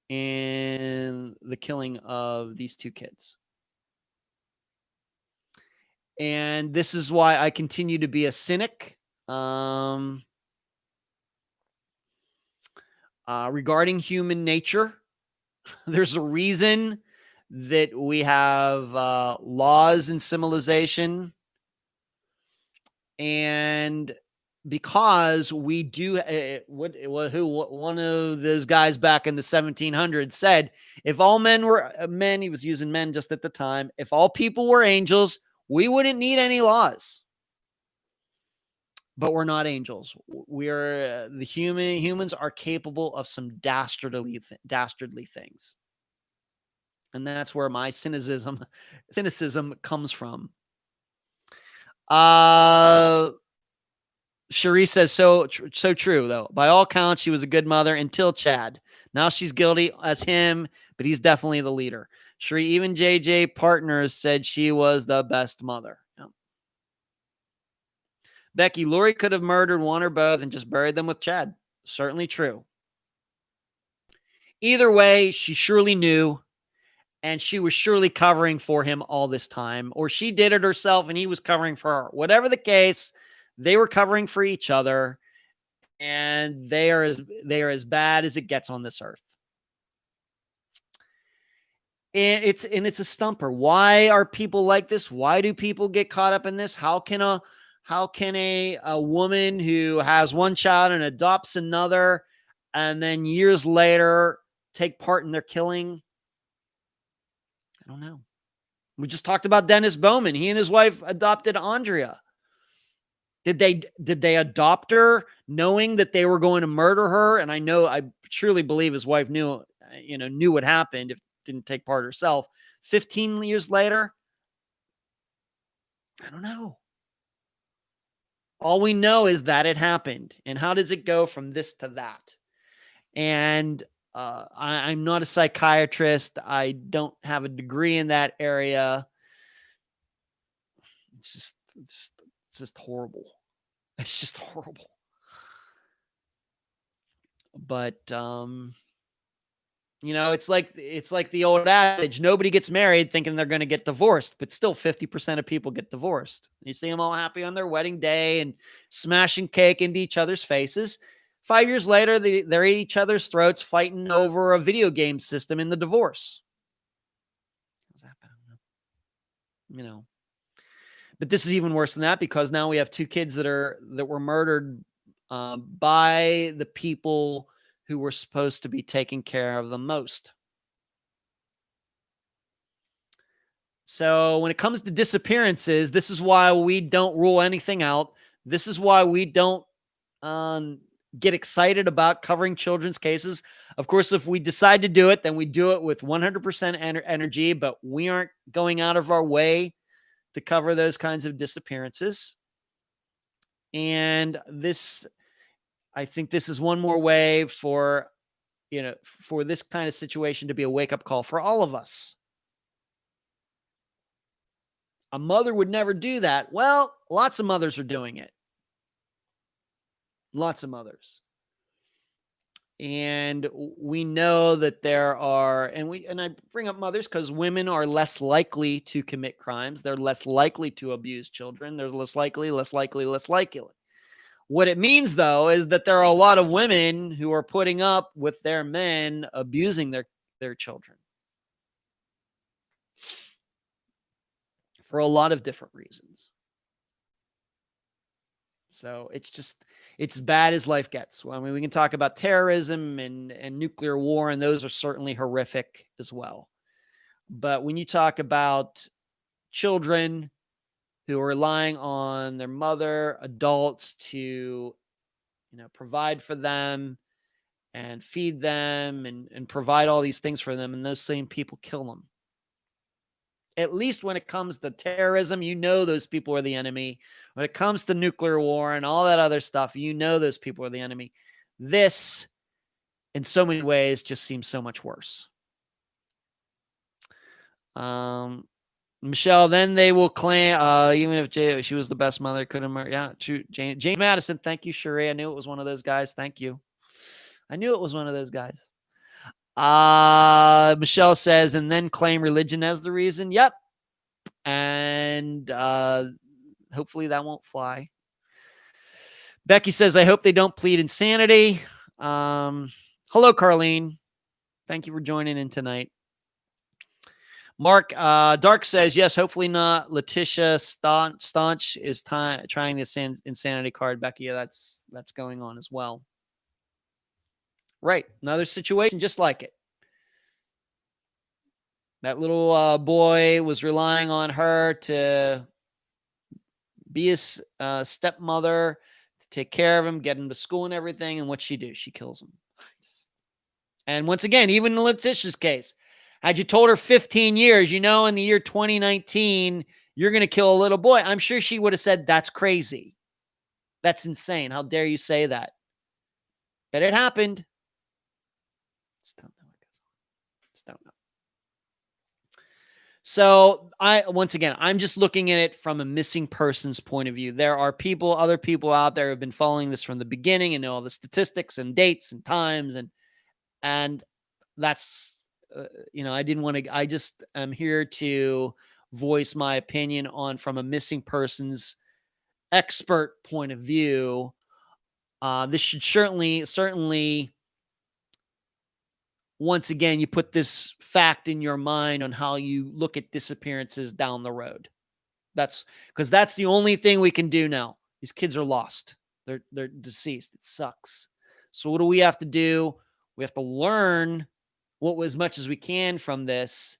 in the killing of these two kids. And this is why I continue to be a cynic regarding human nature. There's a reason that we have laws in civilization. And because we do, one of those guys back in the 1700s said, if all men were men, he was using men just at the time, if all people were angels, we wouldn't need any laws. But we're not angels. We are humans are capable of some dastardly things. And that's where my cynicism comes from. Cherie says, so true, though. By all counts, she was a good mother until Chad. Now she's guilty as him, but he's definitely the leader. Cherie, even JJ Partners said she was the best mother. Yep. Becky, Lori could have murdered one or both and just buried them with Chad. Certainly true. Either way, she surely knew, and she was surely covering for him all this time, or she did it herself and he was covering for her. Whatever the case, they were covering for each other, and they are as bad as it gets on this earth. And it's a stumper. Why are people like this? Why do people get caught up in this? How can a woman who has one child and adopts another, and then years later take part in their killing? I don't know. We just talked about Dennis Bowman. He and his wife adopted Andrea. Did they adopt her knowing that they were going to murder her? And I truly believe his wife knew what happened if didn't take part herself. 15 years later, I don't know. All we know is that it happened. And how does it go from this to that? And I'm not a psychiatrist. I don't have a degree in that area. It's just horrible. It's just horrible. But it's like the old adage, nobody gets married thinking they're going to get divorced, but still 50% of people get divorced. You see them all happy on their wedding day and smashing cake into each other's faces. 5 years later, they're at each other's throats fighting over a video game system in the divorce. How's that happen? But this is even worse than that, because now we have two kids that were murdered by the people who were supposed to be taking care of them most. So when it comes to disappearances, this is why we don't rule anything out. This is why we don't get excited about covering children's cases. Of course, if we decide to do it, then we do it with 100% energy, but we aren't going out of our way to cover those kinds of disappearances. And I think this is one more way for this kind of situation to be a wake-up call for all of us. A mother would never do that. Well, lots of mothers are doing it. Lots of mothers. And we know that there are, and I bring up mothers because women are less likely to commit crimes. They're less likely to abuse children. They're less likely. What it means, though, is that there are a lot of women who are putting up with their men abusing their children for a lot of different reasons. So it's bad as life gets. Well, I mean, we can talk about terrorism and nuclear war, and those are certainly horrific as well. But when you talk about children who are relying on their mother, adults to, provide for them and feed them and provide all these things for them, and those same people kill them. At least when it comes to terrorism, those people are the enemy. When it comes to nuclear war and all that other stuff, those people are the enemy. This, in so many ways, just seems so much worse. Michelle, then they will claim, even if she was the best mother, couldn't marry. Yeah, true. James Madison, thank you, Sheree. I knew it was one of those guys. Thank you. I knew it was one of those guys. Michelle says, and then claim religion as the reason. Yep. And hopefully that won't fly. Becky says, I hope they don't plead insanity. Hello, Carlene. Thank you for joining in tonight. Mark Dark says, yes, hopefully not. Letitia Staunch is trying this insanity card. Becky, that's going on as well. Right. Another situation just like it. That little boy was relying on her to be his stepmother, to take care of him, get him to school and everything. And what'd she do? She kills him. And once again, even in Letitia's case, had you told her 15 years, in the year 2019, you're going to kill a little boy, I'm sure she would have said, that's crazy. That's insane. How dare you say that? But it happened. Just don't know what goes on. Just don't know. So I'm just looking at it from a missing person's point of view. There are other people out there who have been following this from the beginning and know all the statistics and dates and times. And that's, I just am here to voice my opinion from a missing person's expert point of view. This should certainly, once again, you put this fact in your mind on how you look at disappearances down the road. That's because that's the only thing we can do now. These kids are lost. They're deceased. It sucks. So what do we have to do? We have to learn as much as we can from this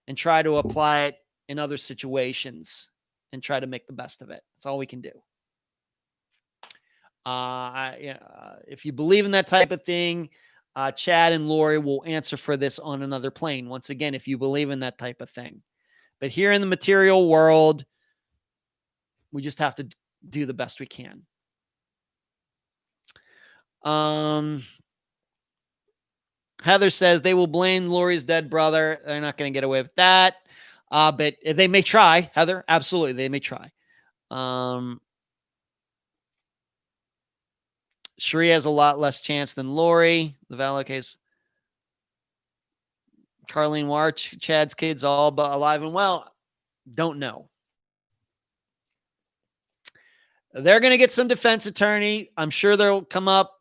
and try to apply it in other situations and try to make the best of it. That's all we can do. If you believe in that type of thing, Chad and Lori will answer for this on another plane. Once again, if you believe in that type of thing. But here in the material world, we just have to do the best we can. Heather says they will blame Lori's dead brother. They're not going to get away with that. But they may try, Heather. Absolutely, they may try. Sheree has a lot less chance than Lori. The Vallow case. Carlene War, Chad's kids all alive and well. Don't know. They're going to get some defense attorney. I'm sure they'll come up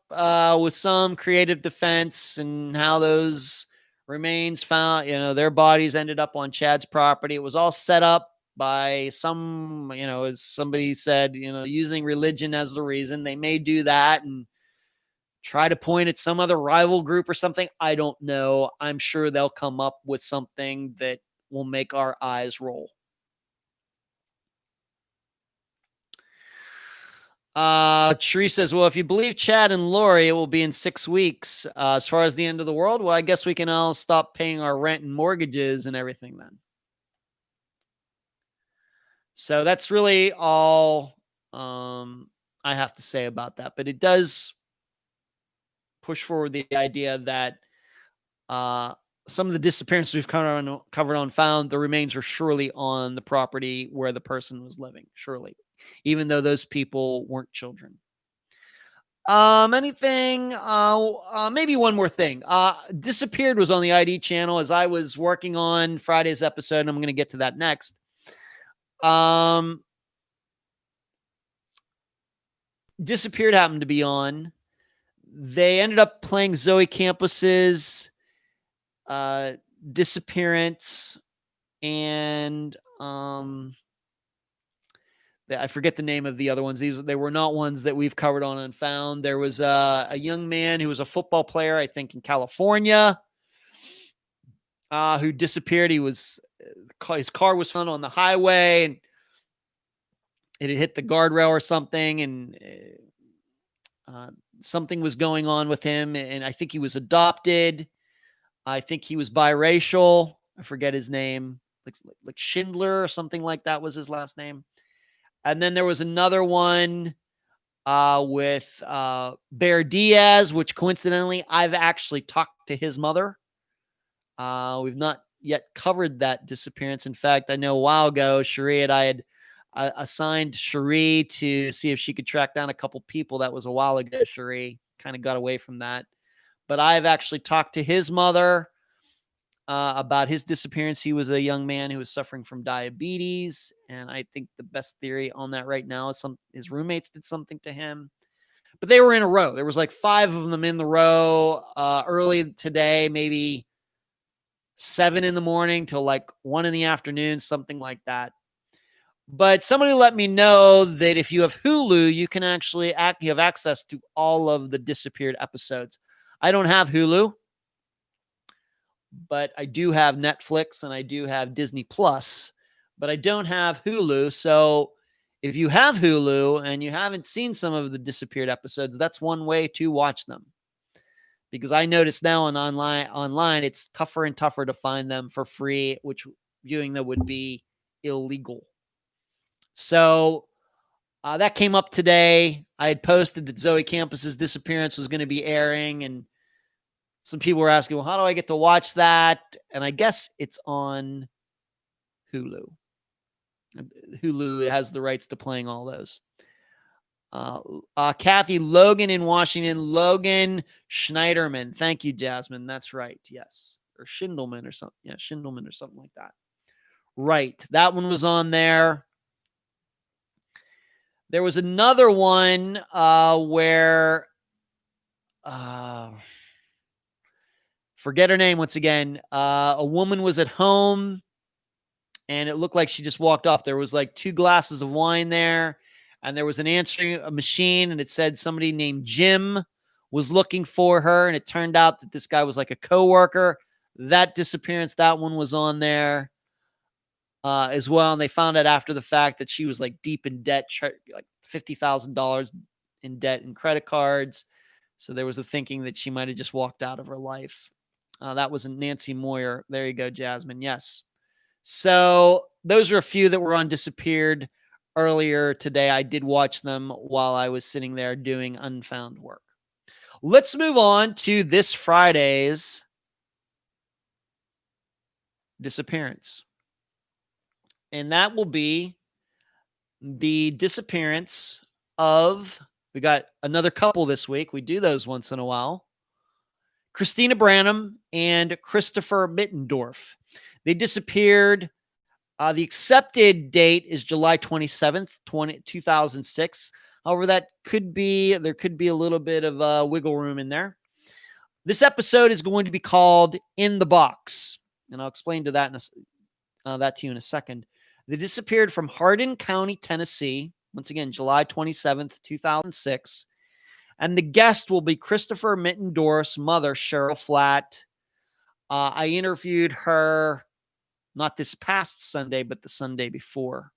with some creative defense and how those remains found, their bodies ended up on Chad's property. It was all set up by some, as somebody said, using religion as the reason. They may do that and try to point at some other rival group or something. I don't know. I'm sure they'll come up with something that will make our eyes roll. Sheree says, well, if you believe Chad and Lori, it will be in 6 weeks. As far as the end of the world, well, I guess we can all stop paying our rent and mortgages and everything then. So that's really all I have to say about that. But it does push forward the idea that some of the disappearances we've covered on Found, the remains are surely on the property where the person was living, surely, even though those people weren't children. Maybe one more thing. Disappeared was on the ID channel as I was working on Friday's episode, and I'm going to get to that next. Disappeared happened to be on. They ended up playing Zoe Campus's Disappearance, and I forget the name of the other ones. They were not ones that we've covered on Unfound. There was a young man who was a football player, I think, in California, who disappeared. His car was found on the highway, and it had hit the guardrail or something, and something was going on with him. And I think he was adopted. I think he was biracial. I forget his name, like Schindler or something like that was his last name. And then there was another one with Bear Diaz, which coincidentally, I've actually talked to his mother. We've not yet covered that disappearance. In fact, I know a while ago, I had assigned Cherie to see if she could track down a couple people. That was a while ago. Cherie kind of got away from that. But I've actually talked to his mother about his disappearance. He was a young man who was suffering from diabetes. And I think the best theory on that right now is his roommates did something to him. But they were in a row. There was like 5 of them in the row early today, maybe 7 in the morning till like 1 in the afternoon, something like that. But somebody let me know that if you have Hulu, you can actually you have access to all of the disappeared episodes. I don't have Hulu, but I do have Netflix and I do have Disney Plus, but I don't have Hulu. So if you have Hulu and you haven't seen some of the disappeared episodes, that's one way to watch them. Because I notice now online, it's tougher and tougher to find them for free, which viewing them would be illegal. So that came up today. I had posted that Zoe Campus's disappearance was going to be airing, and some people were asking, well, how do I get to watch that? And I guess it's on Hulu. Hulu has the rights to playing all those. Kathy Logan in Washington. Logan Schneiderman. Thank you, Jasmine. That's right. Yes. Or Schindelman or something. Yeah, Schindelman or something like that. Right. That one was on there. There was another one where forget her name once again. A woman was at home and it looked like she just walked off. There was like 2 glasses of wine there, and there was an answering machine, and it said somebody named Jim was looking for her, and it turned out that this guy was like a coworker. That disappearance, that one was on there as well, and they found out after the fact that she was like deep in debt, like $50,000 in debt and credit cards. So there was a thinking that she might have just walked out of her life. That was Nancy Moyer. There you go, Jasmine. Yes. So those are a few that were on disappeared earlier today. I did watch them while I was sitting there doing Unfound work. Let's move on to this Friday's disappearance. And that will be the disappearance of, we got another couple this week. We do those once in a while. Kristina Branum and Christopher Mittendorf. They disappeared. The accepted date is July 27th, 2006. However, there could be a little bit of wiggle room in there. This episode is going to be called In the Box, and I'll explain to that to you in a second. They disappeared from Hardin County, Tennessee. Once again, July 27th, 2006. And the guest will be Christopher Mittendorf's mother, Cheryl Flatt. I interviewed her not this past Sunday, but the Sunday before.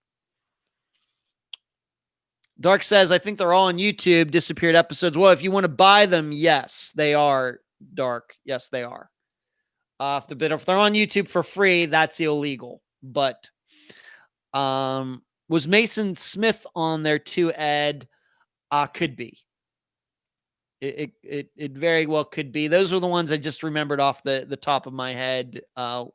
Dark says, I think they're all on YouTube, disappeared episodes. Well, if you want to buy them, yes, they are, Dark. Yes, they are. If they're on YouTube for free, that's illegal. But was Mason Smith on there too, Ed? Could be. It very well could be. Those are the ones I just remembered off the top of my head. You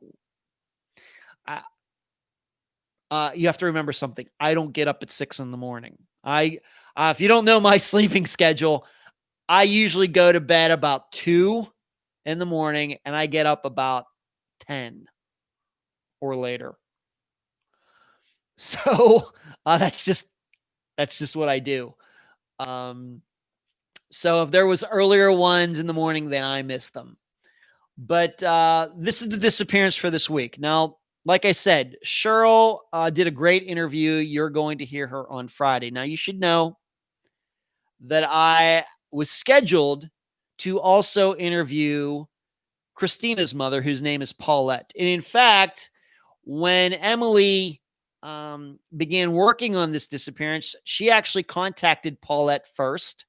have to remember something. I don't get up at 6 in the morning. If you don't know my sleeping schedule, I usually go to bed about 2 in the morning and I get up about 10 or later. So that's just what I do. So if there was earlier ones in the morning, then I missed them. But this is the disappearance for this week. Now, like I said, Cheryl did a great interview. You're going to hear her on Friday. Now, you should know that I was scheduled to also interview Christina's mother, whose name is Paulette. And in fact, when Emily began working on this disappearance, she actually contacted Paulette first.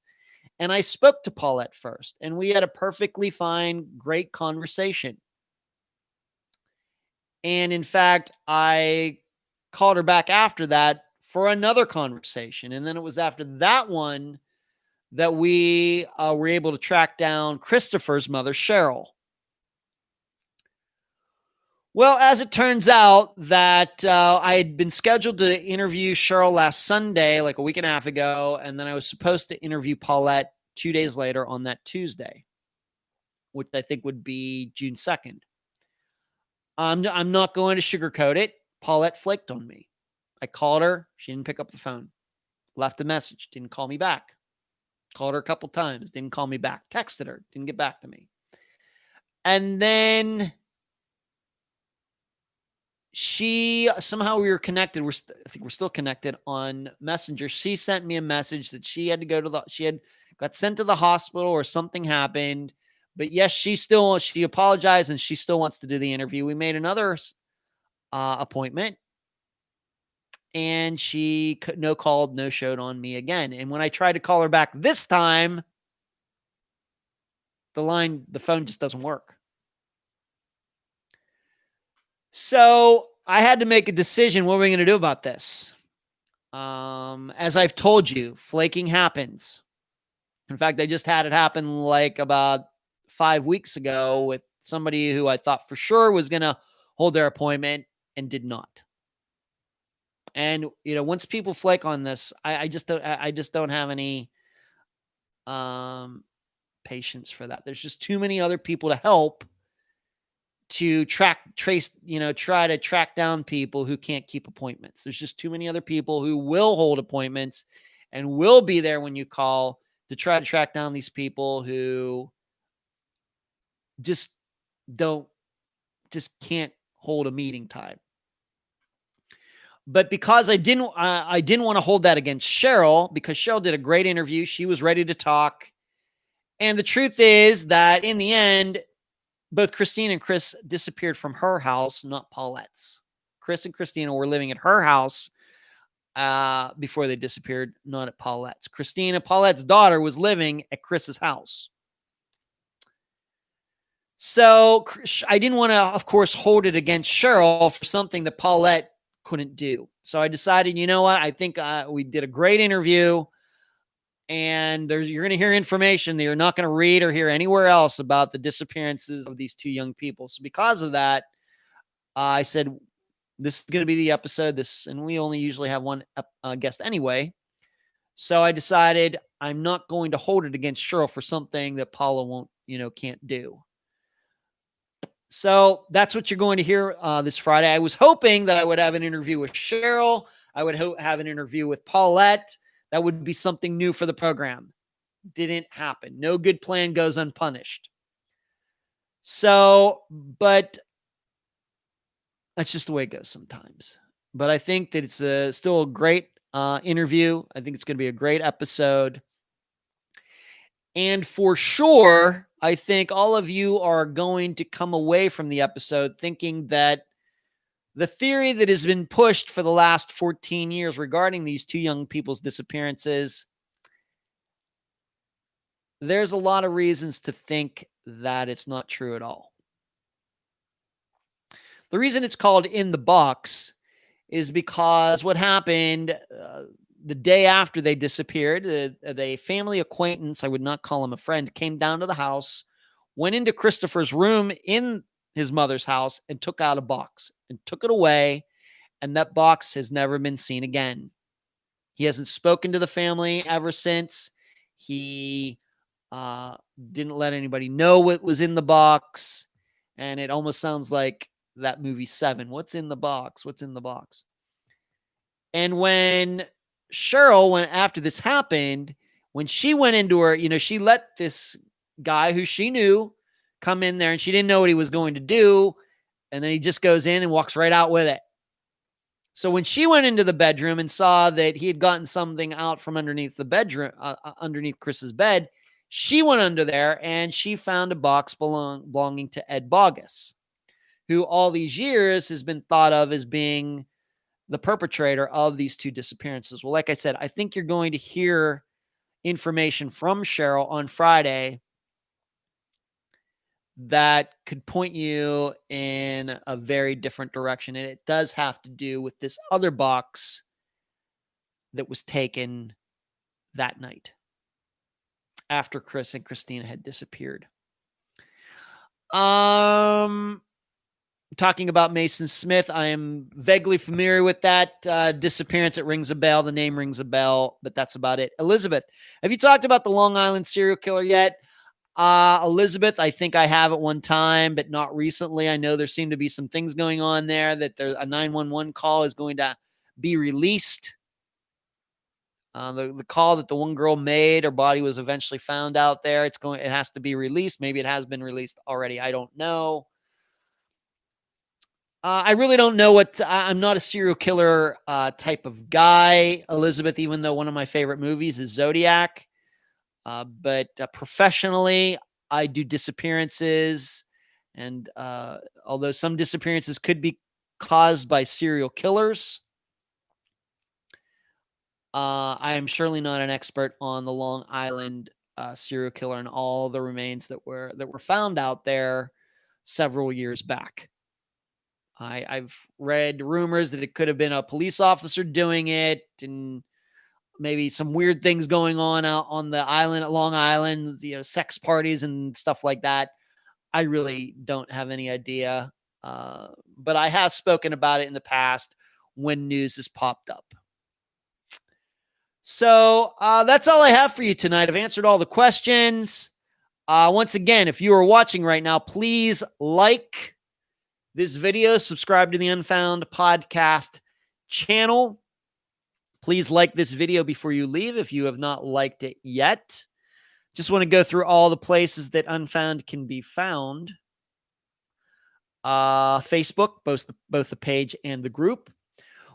And I spoke to Paulette first. And we had a perfectly fine, great conversation. And in fact, I called her back after that for another conversation. And then it was after that one that we were able to track down Christopher's mother, Cheryl. Well, as it turns out that I had been scheduled to interview Cheryl last Sunday, like a week and a half ago, and then I was supposed to interview Paulette 2 days later on that Tuesday, which I think would be June 2nd. I'm not going to sugarcoat it. Paulette flaked on me. I called her. She didn't pick up the phone. Left a message. Didn't call me back. Called her a couple times. Didn't call me back. Texted her. Didn't get back to me. And then somehow we were connected. I think we're still connected on Messenger. She sent me a message that she had to go to she had got sent to the hospital or something happened. But yes, she apologized and she still wants to do the interview. We made another appointment and she no called, no showed on me again. And when I tried to call her back this time, the phone just doesn't work. So I had to make a decision. What are we going to do about this? As I've told you, flaking happens. In fact, I just had it happen like about 5 weeks ago with somebody who I thought for sure was going to hold their appointment and did not. And, once people flake on this, I just don't have any patience for that. There's just too many other people to help to try to track down people who can't keep appointments. There's just too many other people who will hold appointments and will be there when you call to try to track down these people who just can't hold a meeting time. But because I didn't want to hold that against Cheryl, because Cheryl did a great interview. She was ready to talk. And the truth is that in the end, both Christine and Chris disappeared from her house, not Paulette's. Chris and Christina were living at her house before they disappeared, not at Paulette's. Paulette's daughter, was living at Chris's house. So I didn't want to, of course, hold it against Cheryl for something that Paulette couldn't do. So I decided, you know what? I think we did a great interview. And you're going to hear information that you're not going to read or hear anywhere else about the disappearances of these two young people. So because of that, I said, this is going to be the episode. And we only usually have one guest anyway. So I decided I'm not going to hold it against Cheryl for something that Paula can't do. So that's what you're going to hear this Friday. I was hoping that I would have an interview with Cheryl. I would have an interview with Paulette. That would be something new for the program. Didn't happen. No good plan goes unpunished. So, but that's just the way it goes sometimes. But I think that it's still a great interview. I think it's going to be a great episode. And for sure, I think all of you are going to come away from the episode thinking that the theory that has been pushed for the last 14 years regarding these two young people's disappearances, there's a lot of reasons to think that it's not true at all. The reason it's called In the Box is because what happened the day after they disappeared, the family acquaintance, I would not call him a friend, came down to the house, went into Christopher's room in his mother's house and took out a box and took it away. And that box has never been seen again. He hasn't spoken to the family ever since. He didn't let anybody know what was in the box. And it almost sounds like that movie Seven. What's in the box? What's in the box? And when Cheryl, after this happened, when she went into her, she let this guy who she knew come in there and she didn't know what he was going to do. And then he just goes in and walks right out with it. So when she went into the bedroom and saw that he had gotten something out from underneath the bedroom, underneath Chris's bed, she went under there and she found a box belonging to Ed Bogus, who all these years has been thought of as being the perpetrator of these two disappearances. Well, like I said, I think you're going to hear information from Cheryl on Friday that could point you in a very different direction. And it does have to do with this other box that was taken that night after Chris and Kristina had disappeared. Talking about Mason Smith, I am vaguely familiar with that disappearance. It rings a bell. The name rings a bell, but that's about it. Elizabeth, have you talked about the Long Island serial killer yet? Elizabeth, I think I have at one time, but not recently. I know there seem to be some things going on there, that there's a 911 call is going to be released. The call that the one girl made, her body was eventually found out there. It has to be released. Maybe it has been released already. I don't know. I really don't know I'm not a serial killer type of guy, Elizabeth, even though one of my favorite movies is Zodiac. But professionally, I do disappearances. And although some disappearances could be caused by serial killers, I am surely not an expert on the Long Island serial killer and all the remains that were found out there several years back. I've read rumors that it could have been a police officer doing it, and maybe some weird things going on out on the island at Long Island, sex parties and stuff like that. I really don't have any idea. But I have spoken about it in the past when news has popped up. So that's all I have for you tonight. I've answered all the questions. Once again, if you are watching right now, please like this video, subscribe to the Unfound Podcast Channel. Please like this video before you leave if you have not liked it yet. Just want to go through all the places that Unfound can be found. Facebook, both the page and the group.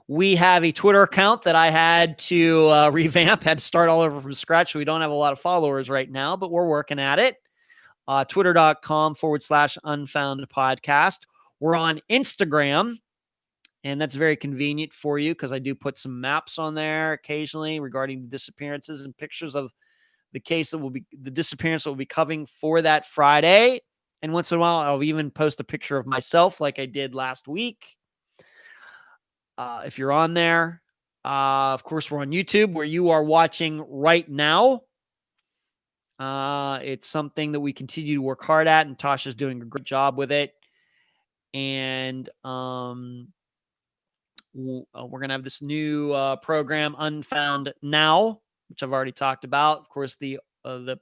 We have a Twitter account that I had to revamp, had to start all over from scratch. So we don't have a lot of followers right now, but we're working at it. Twitter.com/Unfound Podcast. We're on Instagram, and that's very convenient for you because I do put some maps on there occasionally regarding the disappearances and pictures of the case the disappearance that we'll be covering for that Friday. And once in a while, I'll even post a picture of myself like I did last week. If you're on there, of course, we're on YouTube where you are watching right now. It's something that we continue to work hard at, and Tasha's doing a great job with it. And we're going to have this new program, Unfound Now, which I've already talked about. Of course, the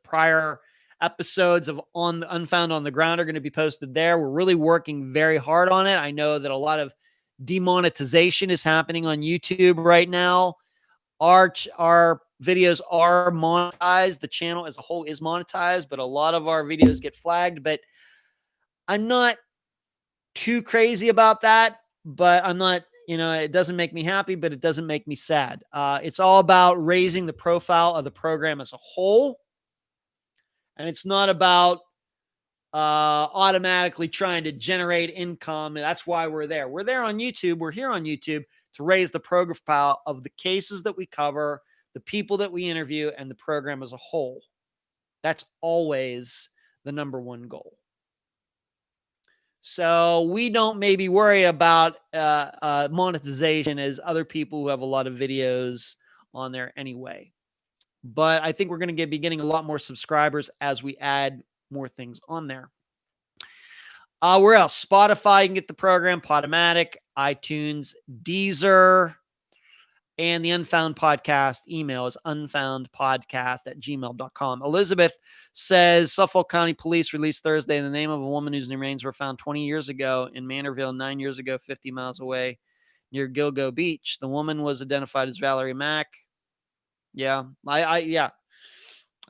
prior episodes of on the Unfound on the Ground are going to be posted there. We're really working very hard on it. I know that a lot of demonetization is happening on YouTube right now. Our videos are monetized. The channel as a whole is monetized, but a lot of our videos get flagged. But I'm not too crazy about that, but I'm not, it doesn't make me happy, but it doesn't make me sad. It's all about raising the profile of the program as a whole. And it's not about automatically trying to generate income. That's why we're there. We're there on YouTube. We're here on YouTube to raise the profile of the cases that we cover, the people that we interview, and the program as a whole. That's always the number one goal. So we don't maybe worry about monetization as other people who have a lot of videos on there anyway. But I think we're going to be getting a lot more subscribers as we add more things on there. Where else? Spotify, you can get the program, Podomatic, iTunes, Deezer, and the Unfound Podcast email is unfoundpodcast@gmail.com. Elizabeth says Suffolk County Police released Thursday the name of a woman whose remains were found 20 years ago in Manorville, 9 years ago, 50 miles away near Gilgo Beach. The woman was identified as Valerie Mack. Yeah, yeah.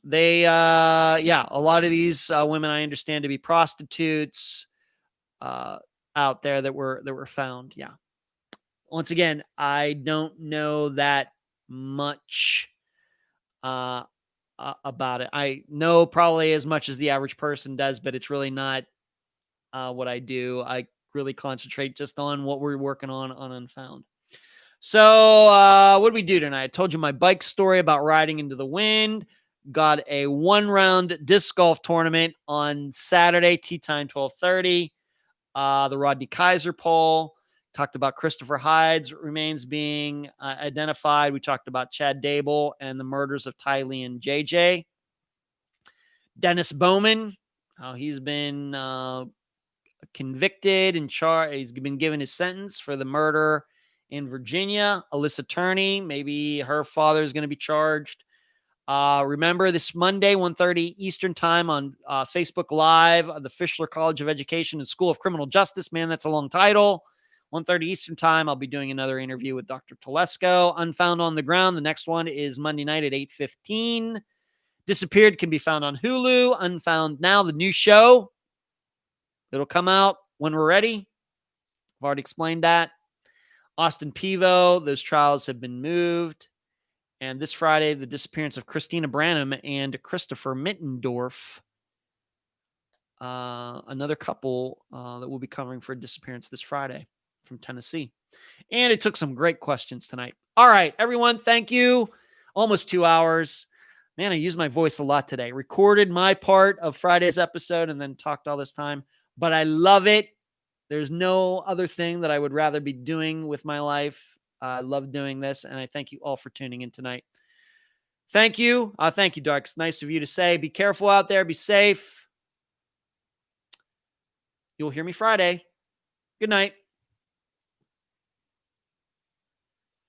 They, a lot of these women I understand to be prostitutes. out there that were found. Yeah. Once again, I don't know that much about it. I know probably as much as the average person does, but it's really not what I do. I really concentrate just on what we're working on Unfound. So what did we do tonight? I told you my bike story about riding into the wind. Got a 1-round disc golf tournament on Saturday, tee time 12:30. The Rodney Kaiser poll. Talked about Christopher Hyde's remains being identified. We talked about Chad Daybell and the murders of Tylee and JJ. Dennis Bowman, how he's been convicted and charged. He's been given his sentence for the murder in Virginia. Alyssa Turney, maybe her father is going to be charged. Remember this Monday, 1:30 Eastern time on Facebook Live, the Fischler College of Education and School of Criminal Justice. Man, that's a long title. 1:30 Eastern time, I'll be doing another interview with Dr. Telesco. Unfound on the Ground. The next one is Monday night at 8:15. Disappeared can be found on Hulu. Unfound Now, the new show. It'll come out when we're ready. I've already explained that. Austin Pevo, those trials have been moved. And this Friday, the disappearance of Kristina Branum and Christopher Mittendorf. Another couple that will be covering for a disappearance this Friday from Tennessee. And it took some great questions tonight. All right, everyone, thank you. Almost 2 hours. Man, I used my voice a lot today. Recorded my part of Friday's episode and then talked all this time. But I love it. There's no other thing that I would rather be doing with my life. I love doing this, and I thank you all for tuning in tonight. Thank you. Thank you, Dark. It's nice of you to say. Be careful out there. Be safe. You'll hear me Friday. Good night.